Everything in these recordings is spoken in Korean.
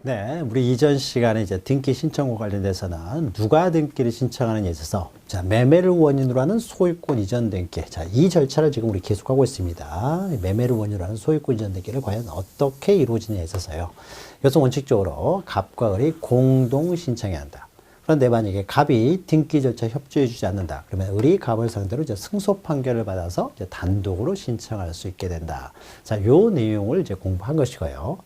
네, 우리 이전 시간에 이제 등기 신청과 관련돼서는 누가 등기를 신청하는 데 있어서 자, 매매를 원인으로 하는 소유권 이전 등기. 자, 이 절차를 지금 우리 계속하고 있습니다. 매매를 원인으로 하는 소유권 이전 등기를 과연 어떻게 이루어지냐에 있어서요. 여기서 원칙적으로 갑과 을이 공동 신청해야 한다. 그런데 만약에 갑이 등기 절차 협조해 주지 않는다. 그러면 을이 갑을 상대로 이제 승소 판결을 받아서 이제 단독으로 신청할 수 있게 된다. 자, 요 내용을 이제 공부한 것이고요.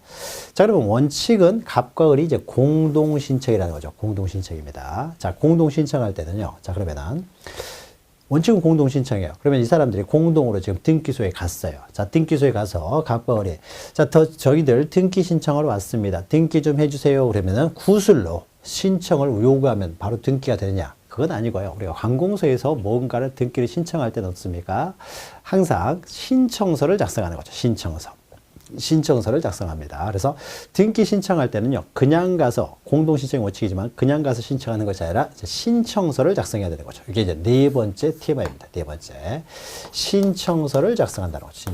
자, 그러면 원칙은 갑과 을이 이제 공동 신청이라는 거죠. 공동 신청입니다. 자, 공동 신청할 때는요. 자, 그러면은 원칙은 공동 신청이에요. 그러면 이 사람들이 공동으로 지금 등기소에 갔어요. 자, 등기소에 가서 갑과 을이 자, 저희들 등기 신청하러 왔습니다. 등기 좀 해주세요. 그러면은 구술로 신청을 요구하면 바로 등기가 되느냐? 그건 아니고요. 우리가 관공서에서 뭔가를 등기를 신청할 때는 어떻습니까? 항상 신청서를 작성하는 거죠. 신청서를 작성합니다. 그래서 등기 신청할 때는요, 그냥 가서, 공동신청의 원칙이지만 그냥 가서 신청하는 것이 아니라 신청서를 작성해야 되는 거죠. 이게 이제 네 번째 TMI입니다. 네 번째. 신청서를 작성한다는 거죠.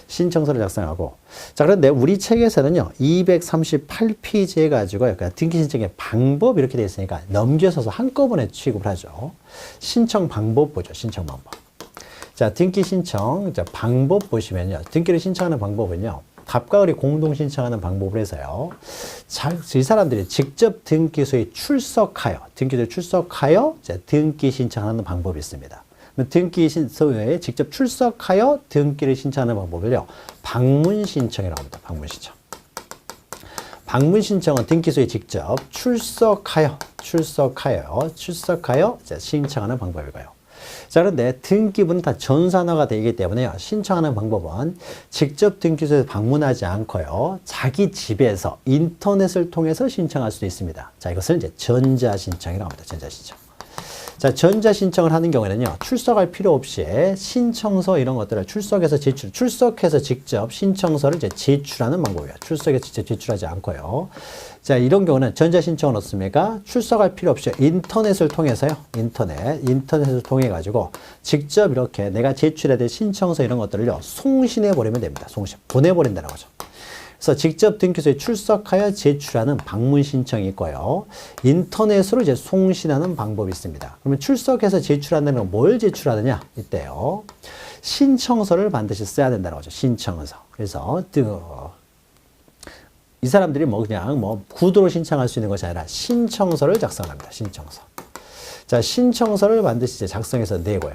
신청서를 작성하고. 자, 그런데 우리 책에서는요, 238페이지 해가지고 약간 등기 신청의 방법 이렇게 되어 있으니까 넘겨서서 한꺼번에 취급을 하죠. 신청 방법 보죠. 신청 방법. 자, 등기 신청, 자, 방법 보시면요. 등기를 신청하는 방법은요. 갑과 을이 공동 신청하는 방법을 해서요. 이 사람들이 직접 등기소에 출석하여, 자, 등기 신청하는 방법이 있습니다. 등기소에 직접 출석하여 등기를 신청하는 방법을요. 방문 신청이라고 합니다. 방문 신청. 방문 신청은 등기소에 직접 출석하여 자, 신청하는 방법이고요. 자, 그런데 등기부는 다 전산화가 되기 때문에요. 신청하는 방법은 직접 등기소에 방문하지 않고요. 자기 집에서 인터넷을 통해서 신청할 수도 있습니다. 자, 이것을 이제 전자신청이라고 합니다. 전자신청. 자, 전자신청을 하는 경우에는요, 출석할 필요 없이 신청서 이런 것들을 출석해서 직접 신청서를 이제 제출하는 방법이에요. 출석해서 직접 제출하지 않고요. 자, 이런 경우는 전자신청은 어떻습니까? 출석할 필요 없이 인터넷을 통해서요. 인터넷을 통해 가지고 직접 이렇게 내가 제출해야 될 신청서 이런 것들을요, 송신해 버리면 됩니다. 보내버린다는 거죠. 그래서 직접 등기소에 출석하여 제출하는 방문 신청이 있고요. 인터넷으로 이제 송신하는 방법이 있습니다. 그러면 출석해서 제출하는 건 뭘 제출하느냐? 이때요. 신청서를 반드시 써야 된다는 거죠. 신청서. 그래서 이 사람들이 그냥 구두로 신청할 수 있는 것이 아니라 신청서를 작성합니다. 신청서. 자, 신청서를 반드시 이제 작성해서 내고요.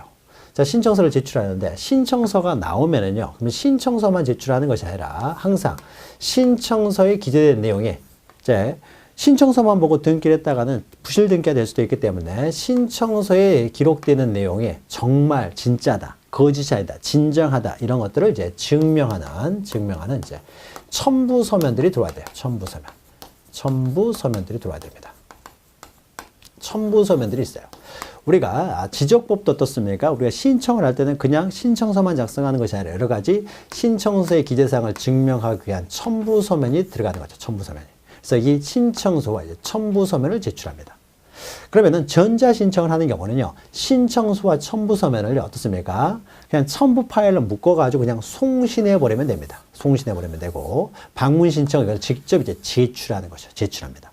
자, 신청서를 제출하는데 신청서가 나오면은요. 그러면 신청서만 제출하는 것이 아니라 항상 신청서에 기재된 내용에 이제 신청서만 보고 등기를 했다가는 부실 등기가 될 수도 있기 때문에 신청서에 기록되는 내용에 정말 진짜다, 거짓이 아니다, 진정하다 이런 것들을 이제 증명하는 이제 첨부 서면들이 들어와야 돼요. 첨부 서면들이 들어와야 됩니다. 첨부 서면들이 있어요. 우리가 지적법도 어떻습니까? 우리가 신청을 할 때는 그냥 신청서만 작성하는 것이 아니라 여러 가지 신청서의 기재사항을 증명하기 위한 첨부 서면이 들어가는 거죠. 첨부 서면이. 그래서 이 신청서와 이제 첨부 서면을 제출합니다. 그러면은 전자신청을 하는 경우는요, 신청서와 첨부 서면을 어떻습니까? 그냥 첨부 파일로 묶어가지고 그냥 송신해버리면 됩니다. 송신해버리면 되고, 방문 신청 이걸 직접 이제 제출하는 거죠. 제출합니다.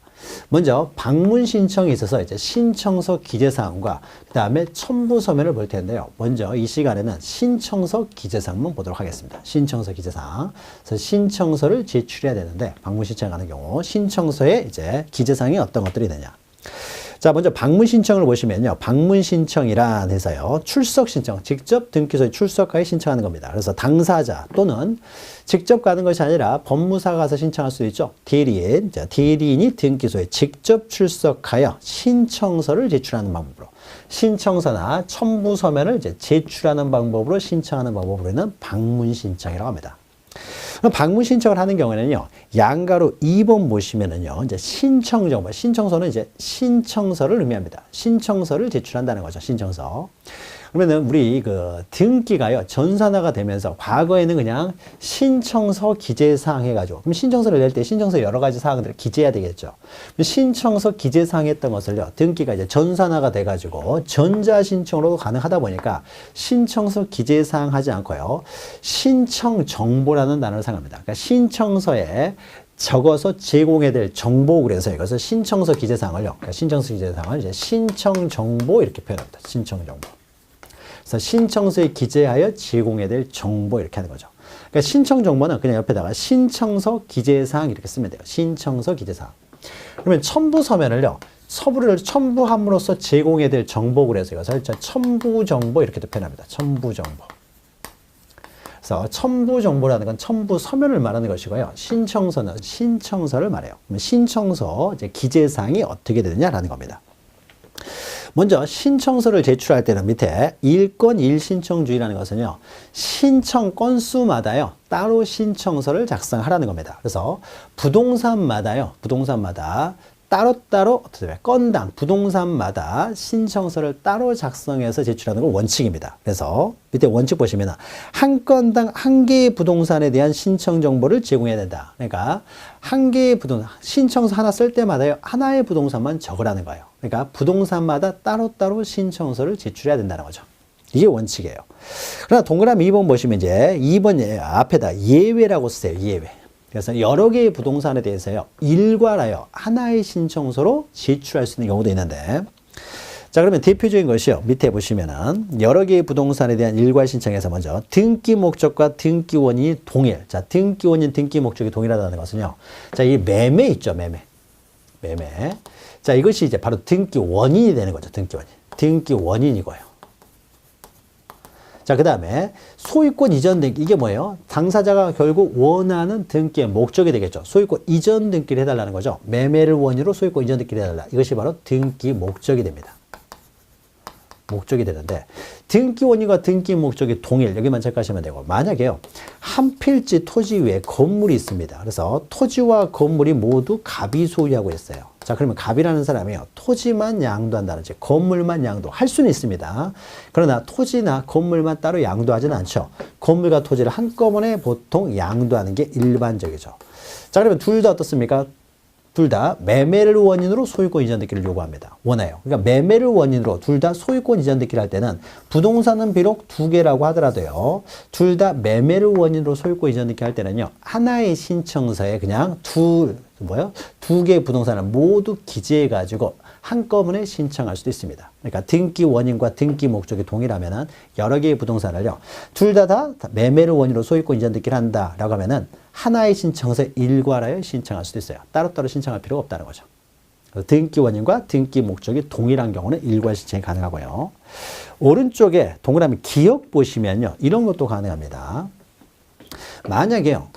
먼저 방문 신청에 있어서 이제 신청서 기재사항과 그 다음에 첨부 서면을 볼 텐데요. 먼저 이 시간에는 신청서 기재사항만 보도록 하겠습니다. 신청서 기재사항. 그래서 신청서를 제출해야 되는데 방문 신청하는 경우 신청서에 이제 기재사항이 어떤 것들이 되냐. 자, 먼저 방문 신청을 보시면요. 방문 신청이란 해서요. 출석 신청, 직접 등기소에 출석하여 신청하는 겁니다. 그래서 당사자 또는 직접 가는 것이 아니라 법무사가 가서 신청할 수도 있죠. 대리인, 대리인이 등기소에 직접 출석하여 신청서를 제출하는 방법으로 신청서나 첨부 서면을 이제 제출하는 방법으로 신청하는 방법으로는 방문 신청이라고 합니다. 방문 신청을 하는 경우에는요, 양가로 2번 보시면은요, 이제 신청서는 이제 신청서를 의미합니다. 신청서를 제출한다는 거죠. 신청서. 그러면은 우리 그 등기가요, 전산화가 되면서 과거에는 그냥 신청서 기재사항 해가지고, 그럼 신청서를 낼 때 신청서 여러 가지 사항들을 기재해야 되겠죠. 신청서 기재사항 했던 것을요, 등기가 이제 전산화가 돼가지고 전자신청으로도 가능하다 보니까 신청서 기재사항 하지 않고요, 신청정보라는 단어를 사용합니다. 그러니까 신청서에 적어서 제공해야 될 정보, 그래서 이것을 신청서 기재사항을요, 그러니까 신청서 기재사항을 이제 신청정보 이렇게 표현합니다. 신청정보. 그래서 신청서에 기재하여 제공해야 될 정보 이렇게 하는 거죠. 그러니까 신청정보는 그냥 옆에다가 신청서 기재사항 이렇게 쓰면 돼요. 신청서 기재사항. 그러면 첨부서면을요, 서류를 첨부함으로써 제공해야 될 정보, 그래서 이것을 첨부정보 이렇게도 표현합니다. 첨부정보. 그래서 첨부정보라는 건 첨부서면을 말하는 것이고요. 신청서는 신청서를 말해요. 그러면 신청서 이제 기재사항이 어떻게 되느냐라는 겁니다. 먼저 신청서를 제출할 때는 밑에 일건 일신청주의라는 것은요, 신청 건수마다요, 따로 신청서를 작성하라는 겁니다. 그래서 부동산마다 따로따로 건당 부동산마다 신청서를 따로 작성해서 제출하는 건 원칙입니다. 그래서 밑에 원칙 보시면 한 건당 한 개의 부동산에 대한 신청 정보를 제공해야 된다. 그러니까 한 개의 부동산, 신청서 하나 쓸 때마다요, 하나의 부동산만 적으라는 거예요. 그러니까 부동산마다 따로따로 신청서를 제출해야 된다는 거죠. 이게 원칙이에요. 그러나 동그라미 2번 보시면 이제 2번 앞에다 예외라고 쓰세요. 예외. 그래서 여러 개의 부동산에 대해서요, 일괄하여 하나의 신청서로 제출할 수 있는 경우도 있는데, 자, 그러면 대표적인 것이요, 밑에 보시면은 여러 개의 부동산에 대한 일괄 신청에서 먼저 등기 목적과 등기 원인이 동일. 자, 등기 원인, 등기 목적이 동일하다는 것은요, 자, 이 매매 있죠, 매매. 자, 이것이 이제 바로 등기 원인이 되는 거죠, 등기 원인. 등기 원인이고요. 자, 그 다음에 소유권 이전 등기, 이게 뭐예요? 당사자가 결국 원하는 등기의 목적이 되겠죠. 소유권 이전 등기를 해달라는 거죠. 매매를 원인으로 소유권 이전 등기를 해달라. 이것이 바로 등기 목적이 됩니다. 목적이 되는데, 등기 원인과 등기 목적이 동일, 여기만 체크하시면 되고, 만약에요, 한 필지 토지 위에 건물이 있습니다. 그래서 토지와 건물이 모두 갑이 소유하고 있어요. 자, 그러면 갑이라는 사람이요, 토지만 양도한다든지 건물만 양도할 수는 있습니다. 그러나 토지나 건물만 따로 양도하지는 않죠. 건물과 토지를 한꺼번에 보통 양도하는 게 일반적이죠. 자, 그러면 둘 다 어떻습니까? 둘 다 매매를 원인으로 소유권 이전 등기를 요구합니다. 원해요. 그러니까 매매를 원인으로 둘 다 소유권 이전 등기를 할 때는 부동산은 비록 두 개라고 하더라도요, 둘 다 매매를 원인으로 소유권 이전 등기 할 때는요, 하나의 신청서에 그냥 두 개의 부동산을 모두 기재해가지고 한꺼번에 신청할 수도 있습니다. 그러니까 등기 원인과 등기 목적이 동일하면은 여러 개의 부동산을요, 둘 다 매매를 원인으로 소유권 이전 등기를 한다라고 하면은 하나의 신청서에 일괄하여 신청할 수도 있어요. 따로따로 신청할 필요가 없다는 거죠. 등기 원인과 등기 목적이 동일한 경우는 일괄 신청이 가능하고요. 오른쪽에 동그라미 기억 보시면요, 이런 것도 가능합니다. 만약에요,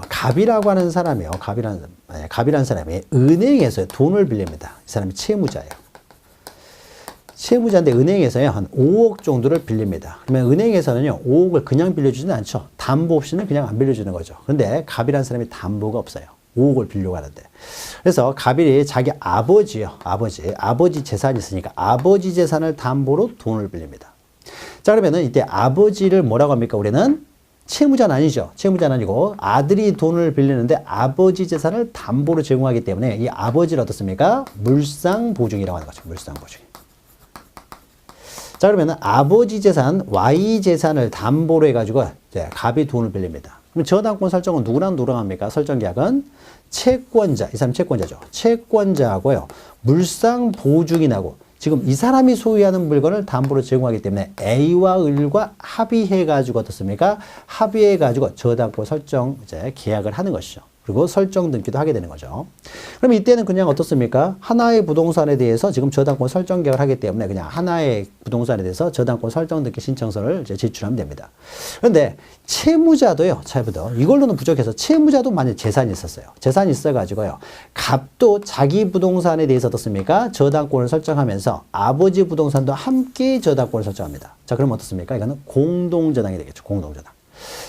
갑이라고 하는 사람이요, 갑이라는 사람이 은행에서 돈을 빌립니다. 이 사람이 채무자예요. 채무자인데 은행에서요, 한 5억 정도를 빌립니다. 그러면 은행에서는요, 5억을 그냥 빌려주지는 않죠. 담보 없이는 그냥 안 빌려주는 거죠. 그런데 갑이라는 사람이 담보가 없어요. 5억을 빌려고 하는데. 그래서 갑이 자기 아버지 재산이 있으니까 아버지 재산을 담보로 돈을 빌립니다. 자, 그러면은 이때 아버지를 뭐라고 합니까? 우리는 채무자는 아니죠. 채무자는 아니고 아들이 돈을 빌리는데 아버지 재산을 담보로 제공하기 때문에 이 아버지를 어떻습니까? 물상보증이라고 하는 거죠. 물상보증. 자, 그러면 아버지 재산, Y 재산을 담보로 해가지고 이제 갑이 돈을 빌립니다. 그럼 저당권 설정은 누구랑 합니까? 설정 계약은 채권자, 이 사람 채권자죠. 채권자하고요, 물상보증이 나고, 지금 이 사람이 소유하는 물건을 담보로 제공하기 때문에 A와 을과 합의해가지고 어떻습니까? 합의해가지고 저당권 설정 이제 계약을 하는 것이죠. 그리고 설정 등기도 하게 되는 거죠. 그럼 이때는 그냥 어떻습니까? 하나의 부동산에 대해서 지금 저당권 설정 계약을 하기 때문에 그냥 하나의 부동산에 대해서 저당권 설정 등기 신청서를 이제 제출하면 됩니다. 그런데 채무자도요, 이걸로는 부족해서 채무자도 만약 재산이 있었어요. 재산이 있어가지고요, 갑도 자기 부동산에 대해서 어떻습니까? 저당권을 설정하면서 아버지 부동산도 함께 저당권을 설정합니다. 자, 그럼 어떻습니까? 이거는 공동저당이 되겠죠. 공동저당.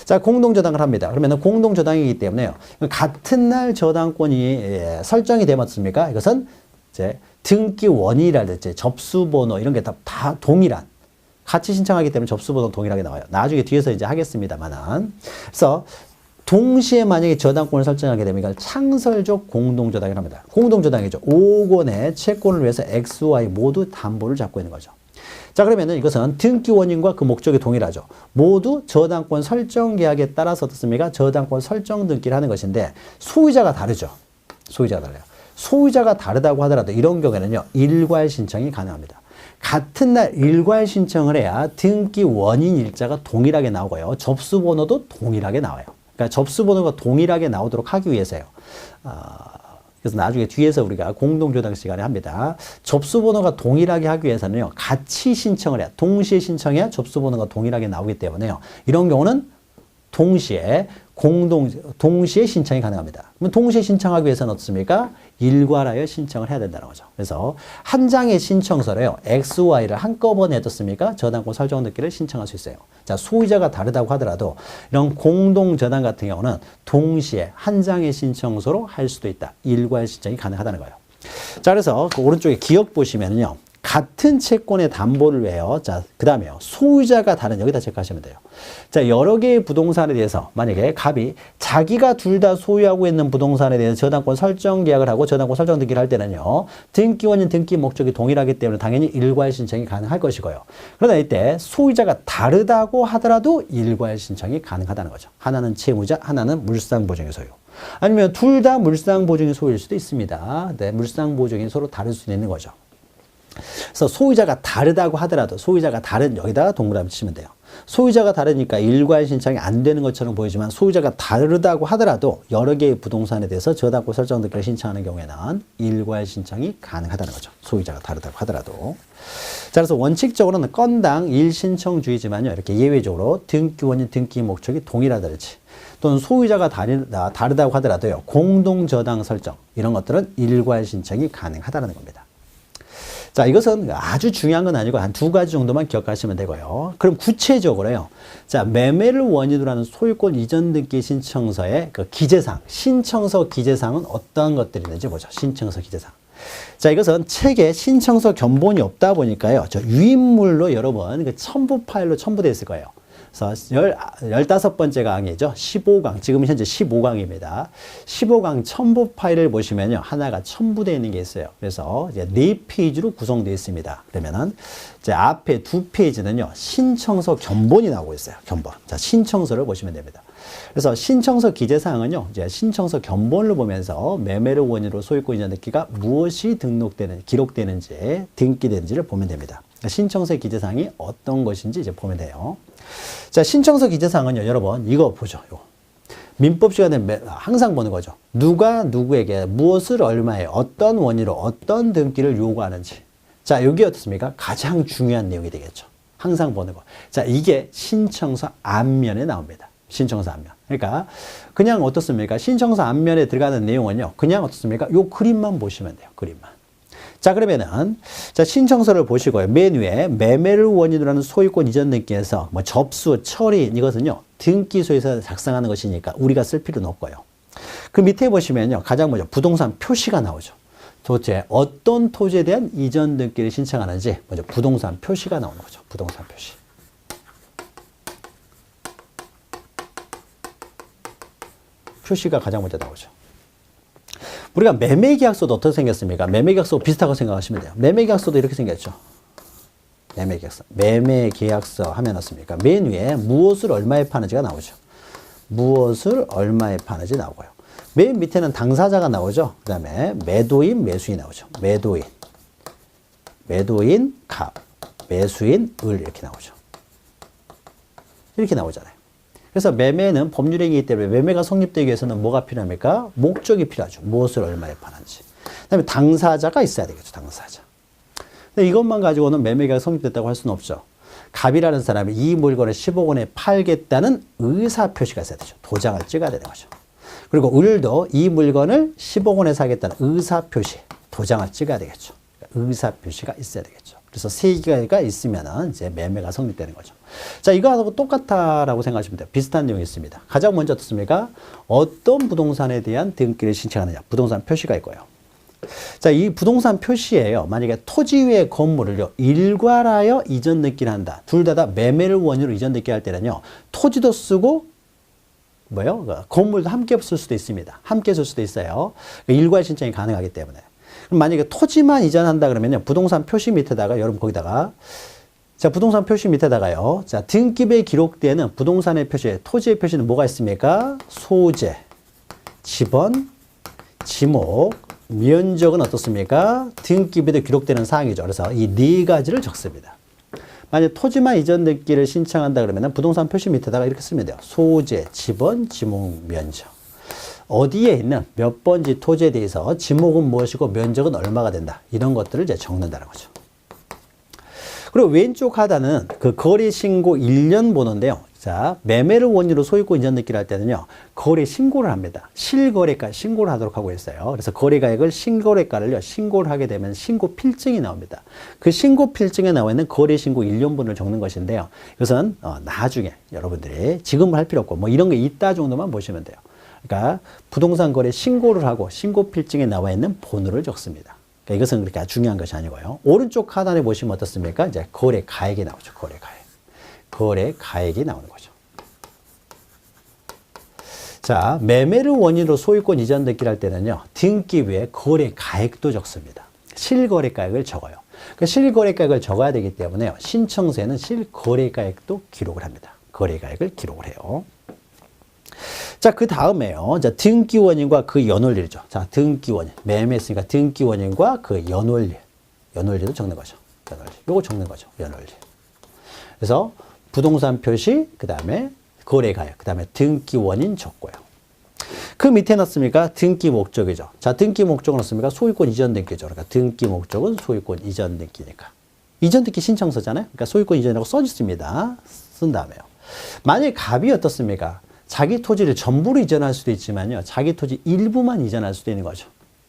자, 공동저당을 합니다. 그러면 공동저당이기 때문에요, 같은 날 저당권이 설정이 되면 어떻습니까? 이것은 이제 등기 원인이라든지 접수번호 이런 게 다 동일한 같이 신청하기 때문에 접수번호 동일하게 나와요. 나중에 뒤에서 이제 하겠습니다만은. 그래서 동시에 만약에 저당권을 설정하게 되면 이걸 창설적 공동저당이라고 합니다. 공동저당이죠. 5억 원의 채권을 위해서 X, Y 모두 담보를 잡고 있는 거죠. 자, 그러면은 이것은 등기 원인과 그 목적이 동일하죠. 모두 저당권 설정 계약에 따라서 어떻습니까? 저당권 설정 등기를 하는 것인데 소유자가 다르죠. 소유자가 달라요. 소유자가 다르다고 하더라도 이런 경우에는요, 일괄 신청이 가능합니다. 같은 날 일괄 신청을 해야 등기 원인 일자가 동일하게 나오고요. 접수번호도 동일하게 나와요. 그러니까 접수번호가 동일하게 나오도록 하기 위해서요. 그래서 나중에 뒤에서 우리가 공동저당 시간에 합니다. 접수번호가 동일하게 하기 위해서는요, 같이 신청을 해야, 동시에 신청해야 접수번호가 동일하게 나오기 때문에요. 이런 경우는 동시에 신청이 가능합니다. 그럼 동시에 신청하기 위해서는 어떻습니까? 일괄하여 신청을 해야 된다는 거죠. 그래서 한 장의 신청서로요, X, Y를 한꺼번에 어떻습니까? 저당권 설정 등기를 신청할 수 있어요. 자, 소유자가 다르다고 하더라도 이런 공동저당 같은 경우는 동시에 한 장의 신청서로 할 수도 있다. 일괄 신청이 가능하다는 거예요. 자, 그래서 그 오른쪽에 기억 보시면은요, 같은 채권의 담보를 위해요. 자, 그 다음에요. 소유자가 다른, 여기다 체크하시면 돼요. 자, 여러 개의 부동산에 대해서 만약에 갑이 자기가 둘 다 소유하고 있는 부동산에 대해서 저당권 설정 계약을 하고 저당권 설정 등기를 할 때는요, 등기 원인, 등기 목적이 동일하기 때문에 당연히 일괄 신청이 가능할 것이고요. 그러나 이때 소유자가 다르다고 하더라도 일괄 신청이 가능하다는 거죠. 하나는 채무자, 하나는 물상보증의 소유. 아니면 둘 다 물상보증의 소유일 수도 있습니다. 네, 물상보증이 서로 다를 수 있는 거죠. 그래서 소유자가 다르다고 하더라도 소유자가 다른, 여기다가 동그라미 치면 돼요. 소유자가 다르니까 일괄 신청이 안 되는 것처럼 보이지만 소유자가 다르다고 하더라도 여러 개의 부동산에 대해서 저당권 설정 등기를 신청하는 경우에는 일괄 신청이 가능하다는 거죠. 소유자가 다르다고 하더라도. 자, 그래서 원칙적으로는 건당 일신청주의지만요, 이렇게 예외적으로 등기 원인, 등기 목적이 동일하다든지 또는 소유자가 다르다고 하더라도요, 공동저당 설정, 이런 것들은 일괄 신청이 가능하다는 겁니다. 자, 이것은 아주 중요한 건 아니고 한 두 가지 정도만 기억하시면 되고요. 그럼 구체적으로요. 자, 매매를 원인으로 하는 소유권 이전 등기 신청서의 그 기재사항, 신청서 기재사항은 어떠한 것들이 있는지 보죠. 신청서 기재사항. 자, 이것은 책에 신청서 견본이 없다 보니까요, 저 유인물로 여러 번 그 첨부 파일로 첨부되어 있을 거예요. 그래서 15번째 강의죠. 15강. 지금 현재 15강입니다. 15강 첨부 파일을 보시면요, 하나가 첨부되어 있는 게 있어요. 그래서 이제 4페이지로 구성되어 있습니다. 그러면은 이제 앞에 2페이지는요, 신청서 견본이 나오고 있어요. 견본. 자, 신청서를 보시면 됩니다. 그래서 신청서 기재사항은요, 이제 신청서 견본을 보면서 매매를 원인으로 소유권 이전 등기가 무엇이 기록되는지, 등기되는지를 보면 됩니다. 신청서 기재사항이 어떤 것인지 이제 보면 돼요. 자, 신청서 기재사항은요, 여러분, 이거 보죠. 이거. 민법 시간에 항상 보는 거죠. 누가 누구에게 무엇을 얼마에 어떤 원인으로 어떤 등기를 요구하는지. 자, 여기 어떻습니까? 가장 중요한 내용이 되겠죠. 항상 보는 거. 자, 이게 신청서 앞면에 나옵니다. 신청서 앞면. 그러니까 그냥 어떻습니까? 신청서 앞면에 들어가는 내용은요, 그냥 어떻습니까? 요 그림만 보시면 돼요. 그림만. 자, 그러면은, 자, 신청서를 보시고요. 맨 위에 매매를 원인으로 하는 소유권 이전 등기에서 뭐 접수, 처리, 이것은요, 등기소에서 작성하는 것이니까 우리가 쓸 필요는 없고요. 그 밑에 보시면요, 가장 먼저 부동산 표시가 나오죠. 도대체 어떤 토지에 대한 이전 등기를 신청하는지 먼저 부동산 표시가 나오는 거죠. 부동산 표시. 표시가 가장 먼저 나오죠. 우리가 매매계약서도 어떻게 생겼습니까? 매매계약서 비슷하고 생각하시면 돼요. 매매계약서도 이렇게 생겼죠. 매매계약서. 매매계약서 하면 어떻습니까? 맨 위에 무엇을 얼마에 파는지가 나오죠. 무엇을 얼마에 파는지 나오고요. 맨 밑에는 당사자가 나오죠. 그 다음에 매도인, 매수인 나오죠. 매도인, 값, 매수인, 을 이렇게 나오죠. 이렇게 나오잖아요. 그래서 매매는 법률행위이기 때문에 매매가 성립되기 위해서는 뭐가 필요합니까? 목적이 필요하죠. 무엇을 얼마에 파는지. 그 다음에 당사자가 있어야 되겠죠. 당사자. 근데 이것만 가지고는 매매가 성립됐다고 할 수는 없죠. 갑이라는 사람이 이 물건을 10억 원에 팔겠다는 의사표시가 있어야 되죠. 도장을 찍어야 되는 거죠. 그리고 을도 이 물건을 10억 원에 사겠다는 의사표시, 도장을 찍어야 되겠죠. 의사표시가 있어야 되겠죠. 그래서 세 개가 있으면 이제 매매가 성립되는 거죠. 자, 이거하고 똑같다라고 생각하시면 돼요. 비슷한 내용이 있습니다. 가장 먼저 어떻습니까? 어떤 부동산에 대한 등기를 신청하느냐. 부동산 표시가 있고요. 자, 이 부동산 표시예요. 만약에 토지 위의 건물을요, 일괄하여 이전 등기를 한다. 둘 다 매매를 원인으로 이전 등기할 때는요, 토지도 쓰고, 건물도 함께 쓸 수도 있습니다. 함께 쓸 수도 있어요. 일괄 신청이 가능하기 때문에. 그럼 만약에 토지만 이전한다 그러면요, 부동산 표시 밑에다가, 여러분 거기다가, 자, 부동산 표시 밑에다가요, 자, 등기부에 기록되는 부동산의 표시, 토지의 표시는 뭐가 있습니까? 소재, 지번, 지목, 면적은 어떻습니까? 등기부에 기록되는 사항이죠. 그래서 이 네 가지를 적습니다. 만약 토지만 이전 등기를 신청한다 그러면 부동산 표시 밑에다가 이렇게 쓰면 돼요. 소재, 지번, 지목, 면적. 어디에 있는 몇 번지 토지에 대해서 지목은 무엇이고 면적은 얼마가 된다. 이런 것들을 이제 적는다는 거죠. 그리고 왼쪽 하단은 그 거래 신고 1년 번호인데요. 자, 매매를 원인으로 소유권 이전 등기를 할 때는요, 거래 신고를 합니다. 실거래가 신고를 하도록 하고 있어요. 그래서 거래가액을 신고래가를요, 신고를 하게 되면 신고 필증이 나옵니다. 그 신고 필증에 나와 있는 거래 신고 1년 번호를 적는 것인데요. 이것은 나중에 여러분들이 지금은 할 필요 없고 뭐 이런 게 있다 정도만 보시면 돼요. 그러니까 부동산 거래 신고를 하고 신고 필증에 나와 있는 번호를 적습니다. 그러니까 이것은 그렇게 중요한 것이 아니고요. 오른쪽 하단에 보시면 어떻습니까? 이제 거래 가액이 나오죠. 거래 가액. 거래 가액이 나오는 거죠. 자, 매매를 원인으로 소유권 이전 등기를 할 때는요, 등기부에 거래 가액도 적습니다. 실거래 가액을 적어요. 그 실거래 가액을 적어야 되기 때문에요, 신청서에는 실거래 가액도 기록을 합니다. 거래 가액을 기록을 해요. 자, 그 다음에요. 자, 등기 원인과 그 연월일이죠. 자, 등기 원인. 매매했으니까 등기 원인과 그 연월일. 연월일도 적는 거죠. 연월일. 요거 적는 거죠. 연월일. 그래서 부동산 표시, 그 다음에 거래가액, 그 다음에 등기 원인 적고요. 그 밑에 넣습니까? 등기 목적이죠. 자, 등기 목적은 넣습니까? 소유권 이전 등기죠. 그러니까 등기 목적은 소유권 이전 등기니까. 이전 등기 신청서잖아요. 그러니까 소유권 이전이라고 써있습니다. 쓴 다음에요. 만약에 갑이 어떻습니까? 자기 토지를 전부로 이전할 수도 있지만요, 자기 토지 일부만 이전할 수도 있는 거죠.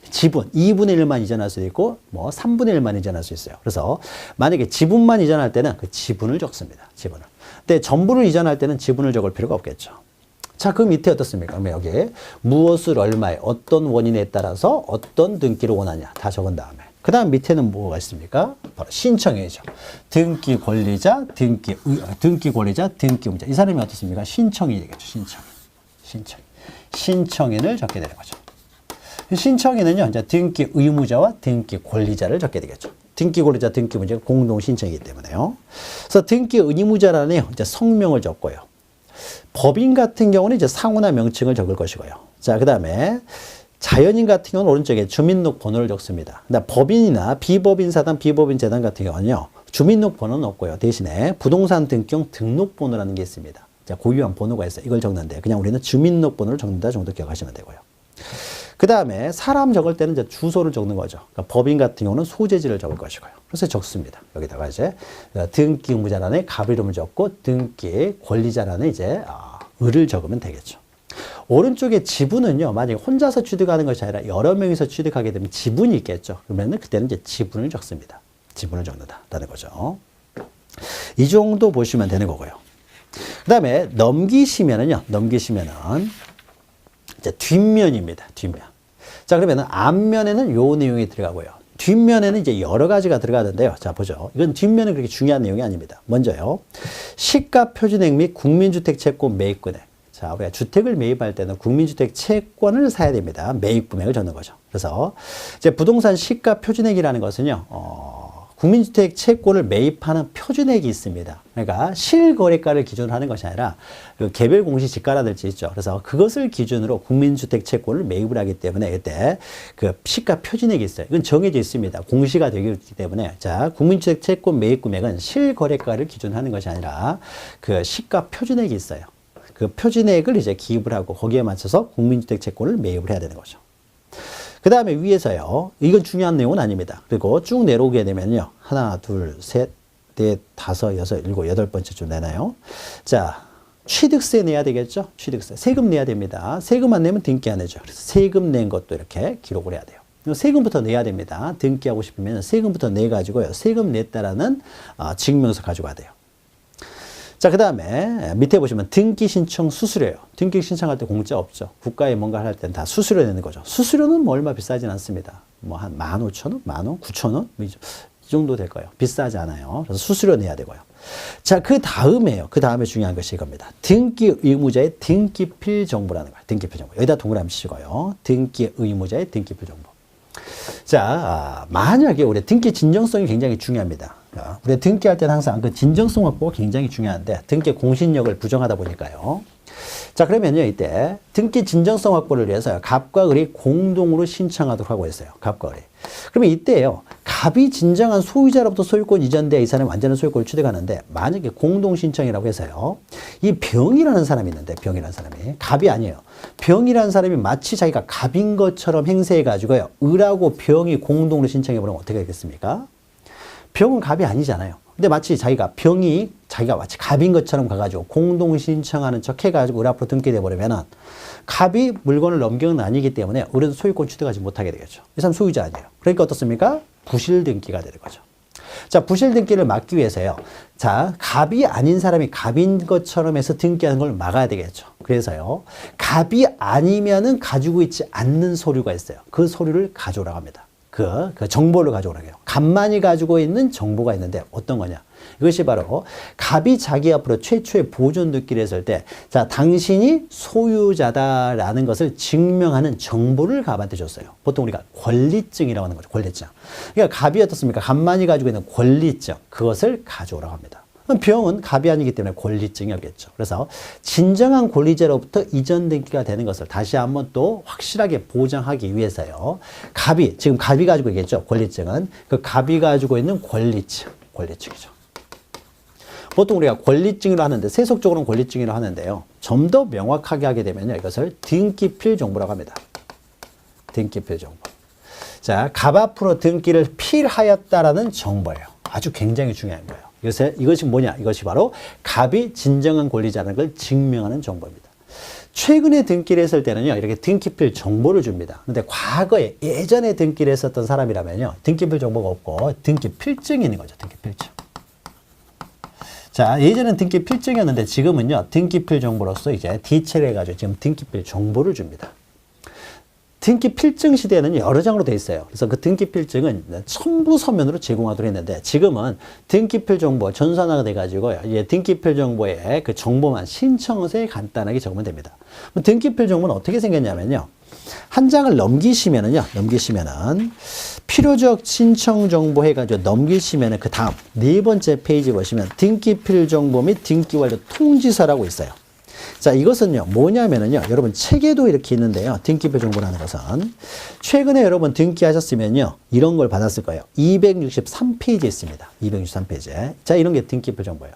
지분 2분의 1만 이전할 수도 있고 뭐 3분의 1만 이전할 수 있어요. 그래서 만약에 지분만 이전할 때는 그 지분을 적습니다. 지분을. 근데 전부를 이전할 때는 지분을 적을 필요가 없겠죠. 자, 그 밑에 어떻습니까? 그러면 여기에 무엇을 얼마에 어떤 원인에 따라서 어떤 등기를 원하냐 다 적은 다음에 그 다음 밑에는 뭐가 있습니까? 바로 신청이죠. 등기 권리자, 등기 권리자, 등기 의무자. 이 사람이 어떻습니까? 신청이 되겠죠. 신청인을 적게 되는 거죠. 신청인은요, 이제 등기 의무자와 등기 권리자를 적게 되겠죠. 등기 권리자, 등기 의무자가 공동 신청이기 때문에요. 그래서 등기 의무자라는 이제 성명을 적고요. 법인 같은 경우는 이제 상호나 명칭을 적을 것이고요. 자, 그 다음에 자연인 같은 경우는 오른쪽에 주민등록번호를 적습니다. 근데 법인이나 비법인 사단, 비법인 재단 같은 경우는요, 주민등록번호는 없고요. 대신에 부동산 등기용 등록번호라는 게 있습니다. 자, 고유한 번호가 있어요. 이걸 적는데 그냥 우리는 주민등록번호를 적는다 정도 기억하시면 되고요. 그 다음에 사람 적을 때는 이제 주소를 적는 거죠. 그러니까 법인 같은 경우는 소재지를 적을 것이고요. 그래서 적습니다. 여기다가 이제 등기 의무자란에 갑 이름을 적고 등기 권리자란에 이제 을을 적으면 되겠죠. 오른쪽에 지분은요, 만약에 혼자서 취득하는 것이 아니라 여러 명이서 취득하게 되면 지분이 있겠죠. 그러면 그때는 이제 지분을 적습니다. 지분을 적는다라는 거죠. 이 정도 보시면 되는 거고요. 그 다음에 넘기시면은 이제 뒷면입니다. 뒷면. 자, 그러면은 앞면에는 요 내용이 들어가고요. 뒷면에는 이제 여러 가지가 들어가는데요. 자, 보죠. 이건 뒷면은 그렇게 중요한 내용이 아닙니다. 먼저요. 시가 표준액 및 국민주택 채권 매입금액. 자, 우리가 주택을 매입할 때는 국민주택 채권을 사야 됩니다. 매입 금액을 적는 거죠. 그래서 이제 부동산 시가 표준액이라는 것은요, 국민주택 채권을 매입하는 표준액이 있습니다. 그러니까 실거래가를 기준으로 하는 것이 아니라 그 개별 공시지가라든지 있죠. 그래서 그것을 기준으로 국민주택 채권을 매입을 하기 때문에 이때 그 시가 표준액이 있어요. 이건 정해져 있습니다. 공시가 되기 때문에 자, 국민주택 채권 매입 금액은 실거래가를 기준으로 하는 것이 아니라 그 시가 표준액이 있어요. 그 표준액을 이제 기입을 하고 거기에 맞춰서 국민주택 채권을 매입을 해야 되는 거죠. 그 다음에 위에서요. 이건 중요한 내용은 아닙니다. 그리고 쭉 내려오게 되면요. 하나, 둘, 셋, 넷, 다섯, 여섯, 일곱, 여덟 번째쯤 내나요? 자, 취득세 내야 되겠죠? 취득세. 세금 내야 됩니다. 세금 안 내면 등기 안 해죠. 그래서 세금 낸 것도 이렇게 기록을 해야 돼요. 세금부터 내야 됩니다. 등기하고 싶으면 세금부터 내가지고요. 세금 냈다라는 증명서 가지고 와야 돼요. 자, 그 다음에 밑에 보시면 등기 신청 수수료예요. 등기 신청할 때 공짜 없죠. 국가에 뭔가 할 때는 다 수수료 내는 거죠. 수수료는 뭐 얼마 비싸진 않습니다. 뭐 한 15,000원, 10,000원, 9,000원 이 정도 될 거예요. 비싸지 않아요. 그래서 수수료 내야 되고요. 자, 그 다음에요. 그 다음에 중요한 것이 이겁니다. 등기 의무자의 등기필 정보라는 거예요. 등기필 정보. 여기다 동그라미 치시고요. 등기 의무자의 등기필 정보. 자, 만약에 우리 등기 진정성이 굉장히 중요합니다. 우리 등기할 때는 항상 그 진정성 확보가 굉장히 중요한데 등기 공신력을 부정하다 보니까요. 자, 그러면요, 이때 등기 진정성 확보를 위해서 갑과 을이 공동으로 신청하도록 하고 있어요. 갑과 을이. 그러면 이때요, 갑이 진정한 소유자로부터 소유권 이전돼 이 사람이 완전한 소유권을 취득하는데 만약에 공동 신청이라고 해서요, 이 병이라는 사람이 있는데 병이라는 사람이 갑이 아니에요. 병이라는 사람이 마치 자기가 갑인 것처럼 행세해 가지고요, 을하고 병이 공동으로 신청해 보면 어떻게 되겠습니까? 병은 갑이 아니잖아요. 근데 마치 자기가 마치 갑인 것처럼 가가지고 공동 신청하는 척 해가지고 을 앞으로 등기돼 버리면은 갑이 물건을 넘기는 아니기 때문에 을은 소유권 취득하지 못하게 되겠죠. 이 사람 소유자 아니에요. 그러니까 어떻습니까? 부실 등기가 되는 거죠. 자, 부실 등기를 막기 위해서요. 자, 갑이 아닌 사람이 갑인 것처럼 해서 등기하는 걸 막아야 되겠죠. 그래서요, 갑이 아니면은 가지고 있지 않는 서류가 있어요. 그 서류를 가져오라고 합니다. 그 정보를 가져오라고 해요. 갑만이 가지고 있는 정보가 있는데 어떤 거냐? 이것이 바로 갑이 자기 앞으로 최초의 보존 등기를 했을 때, 자, 당신이 소유자다라는 것을 증명하는 정보를 갑한테 줬어요. 보통 우리가 권리증이라고 하는 거죠. 권리증. 그러니까 갑이 어떻습니까? 갑만이 가지고 있는 권리증, 그것을 가져오라고 합니다. 병은 갑이 아니기 때문에 권리증이 없겠죠. 그래서 진정한 권리자로부터 이전 등기가 되는 것을 다시 한번 또 확실하게 보장하기 위해서요. 지금 갑이 가지고 있겠죠. 권리증은. 그 갑이 가지고 있는 권리증이죠. 보통 우리가 권리증이라고 하는데, 세속적으로는 권리증이라고 하는데요. 좀 더 명확하게 하게 되면요, 이것을 등기필 정보라고 합니다. 등기필 정보. 자, 갑 앞으로 등기를 필하였다라는 정보예요. 아주 굉장히 중요한 거예요. 이것이 뭐냐? 이것이 바로 갑이 진정한 권리자라는 걸 증명하는 정보입니다. 최근에 등기를 했을 때는요, 이렇게 등기필 정보를 줍니다. 근데 과거에 예전에 등기를 했었던 사람이라면요, 등기필 정보가 없고 등기필증이 있는 거죠. 등기필증. 자, 예전엔 등기필증이었는데 지금은요, 등기필 정보로서 이제 디체를 해가지고 지금 등기필 정보를 줍니다. 등기필증 시대에는 여러 장으로 되어 있어요. 그래서 그 등기필증은 첨부 서면으로 제공하도록 했는데 지금은 등기필 정보 전산화가 돼가지고요. 이제 등기필 정보에 그 정보만 신청서에 간단하게 적으면 됩니다. 등기필 정보는 어떻게 생겼냐면요. 한 장을 넘기시면은 필요적 신청 정보 해가지고 넘기시면은 그 다음 네 번째 페이지 보시면 등기필 정보 및 등기 완료 통지서라고 있어요. 자, 이것은요, 뭐냐면은요, 여러분, 책에도 이렇게 있는데요. 등기필 정보라는 것은. 최근에 여러분 등기하셨으면요, 이런 걸 받았을 거예요. 263페이지에 있습니다. 263페이지에. 자, 이런 게 등기필 정보예요.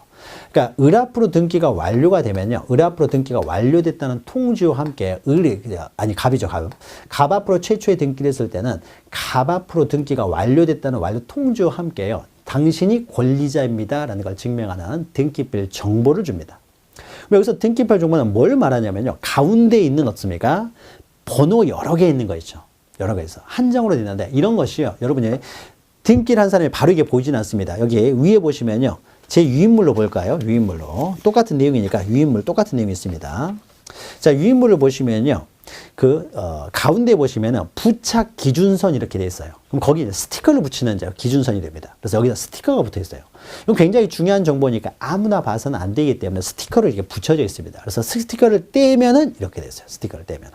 그러니까, 을 앞으로 등기가 완료가 되면요, 을 앞으로 등기가 완료됐다는 통지와 함께, 갑이죠, 갑. 갑 앞으로 최초에 등기를 했을 때는, 갑 앞으로 등기가 완료됐다는 완료 통지와 함께요, 당신이 권리자입니다라는 걸 증명하는 등기필 정보를 줍니다. 여기서 등기필 정보는 뭘 말하냐면요. 가운데 있는 어떻습니까? 번호 여러 개 있는 거 있죠. 여러 개 있어. 한 장으로 되어 있는데 이런 것이요. 여러분이 등기를 한 사람이 바로 이게 보이지는 않습니다. 여기 위에 보시면요. 제 유인물로 볼까요? 유인물로. 똑같은 내용이니까 유인물 똑같은 내용이 있습니다. 자, 유인물을 보시면요. 가운데 보시면은 부착 기준선 이렇게 돼 있어요. 그럼 거기 스티커를 붙이는 기준선이 됩니다. 그래서 여기다 스티커가 붙어 있어요. 이건 굉장히 중요한 정보니까 아무나 봐서는 안 되기 때문에 스티커를 이렇게 붙여져 있습니다. 그래서 스티커를 떼면은 이렇게 됐어요. 스티커를 떼면은.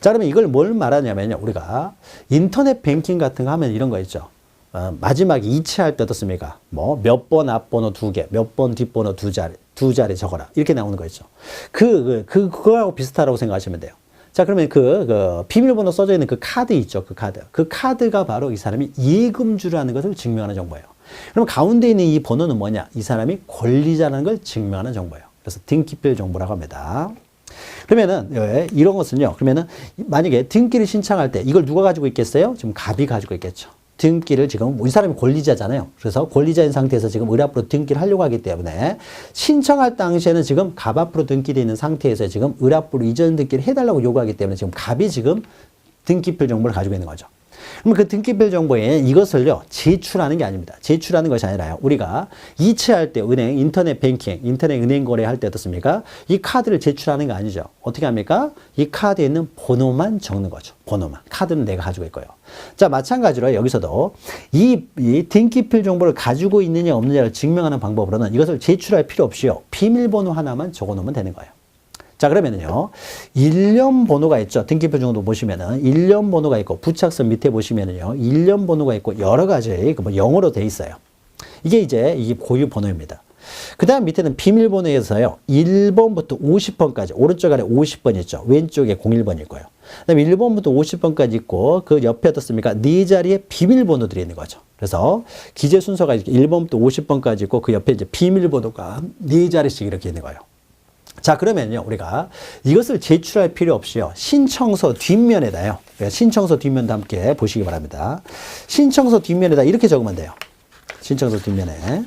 자, 그러면 이걸 뭘 말하냐면요. 우리가 인터넷 뱅킹 같은 거 하면 이런 거 있죠. 마지막에 이체할 때 어떻습니까? 뭐 몇 번 앞번호 2개, 몇 번 뒷번호 2자리 적어라. 이렇게 나오는 거 있죠. 그거하고 비슷하다고 생각하시면 돼요. 자, 그러면 비밀번호 써져 있는 그 카드 있죠. 그 카드가 바로 이 사람이 예금주라는 것을 증명하는 정보예요. 그럼 가운데 있는 이 번호는 뭐냐? 이 사람이 권리자라는 걸 증명하는 정보예요. 그래서 등기필 정보라고 합니다. 그러면은, 이런 것은요. 그러면은, 만약에 등기를 신청할 때 이걸 누가 가지고 있겠어요? 지금 갑이 가지고 있겠죠. 등기를 지금 이 사람이 권리자잖아요. 그래서 권리자인 상태에서 지금 을 앞으로 등기를 하려고 하기 때문에 신청할 당시에는 지금 갑 앞으로 등기되어 있는 상태에서 지금 을 앞으로 이전 등기를 해달라고 요구하기 때문에 지금 갑이 지금 등기필 정보를 가지고 있는 거죠. 그러면 그 등기별 정보에 이것을요, 제출하는 게 아닙니다. 제출하는 것이 아니라요, 우리가 이체할 때 은행, 인터넷 뱅킹, 인터넷 은행 거래할 때 어떻습니까? 이 카드를 제출하는 거 아니죠. 어떻게 합니까? 이 카드에 있는 번호만 적는 거죠. 번호만. 카드는 내가 가지고 있고요. 자, 마찬가지로 여기서도 이 등기필 정보를 가지고 있느냐 없느냐를 증명하는 방법으로는 이것을 제출할 필요 없이요, 비밀번호 하나만 적어 놓으면 되는 거예요. 자, 그러면은요, 일련 번호가 있죠. 등기표 정도 보시면은 일련 번호가 있고, 부착선 밑에 보시면은요, 일련 번호가 있고, 여러 가지 영어로 돼 있어요. 이게 고유 번호입니다. 그 다음 밑에는 비밀번호에서요, 1번부터 50번까지, 오른쪽 아래 50번 있죠. 왼쪽에 01번일 거예요. 그 다음에 1번부터 50번까지 있고, 그 옆에 어떻습니까? 네 자리에 비밀번호들이 있는 거죠. 그래서 기재 순서가 이렇게 1번부터 50번까지 있고, 그 옆에 이제 비밀번호가 네 자리씩 이렇게 있는 거예요. 자, 그러면요, 우리가 이것을 제출할 필요 없이요, 신청서 뒷면에다요, 신청서 뒷면도 함께 보시기 바랍니다. 신청서 뒷면에다 이렇게 적으면 돼요. 신청서 뒷면에.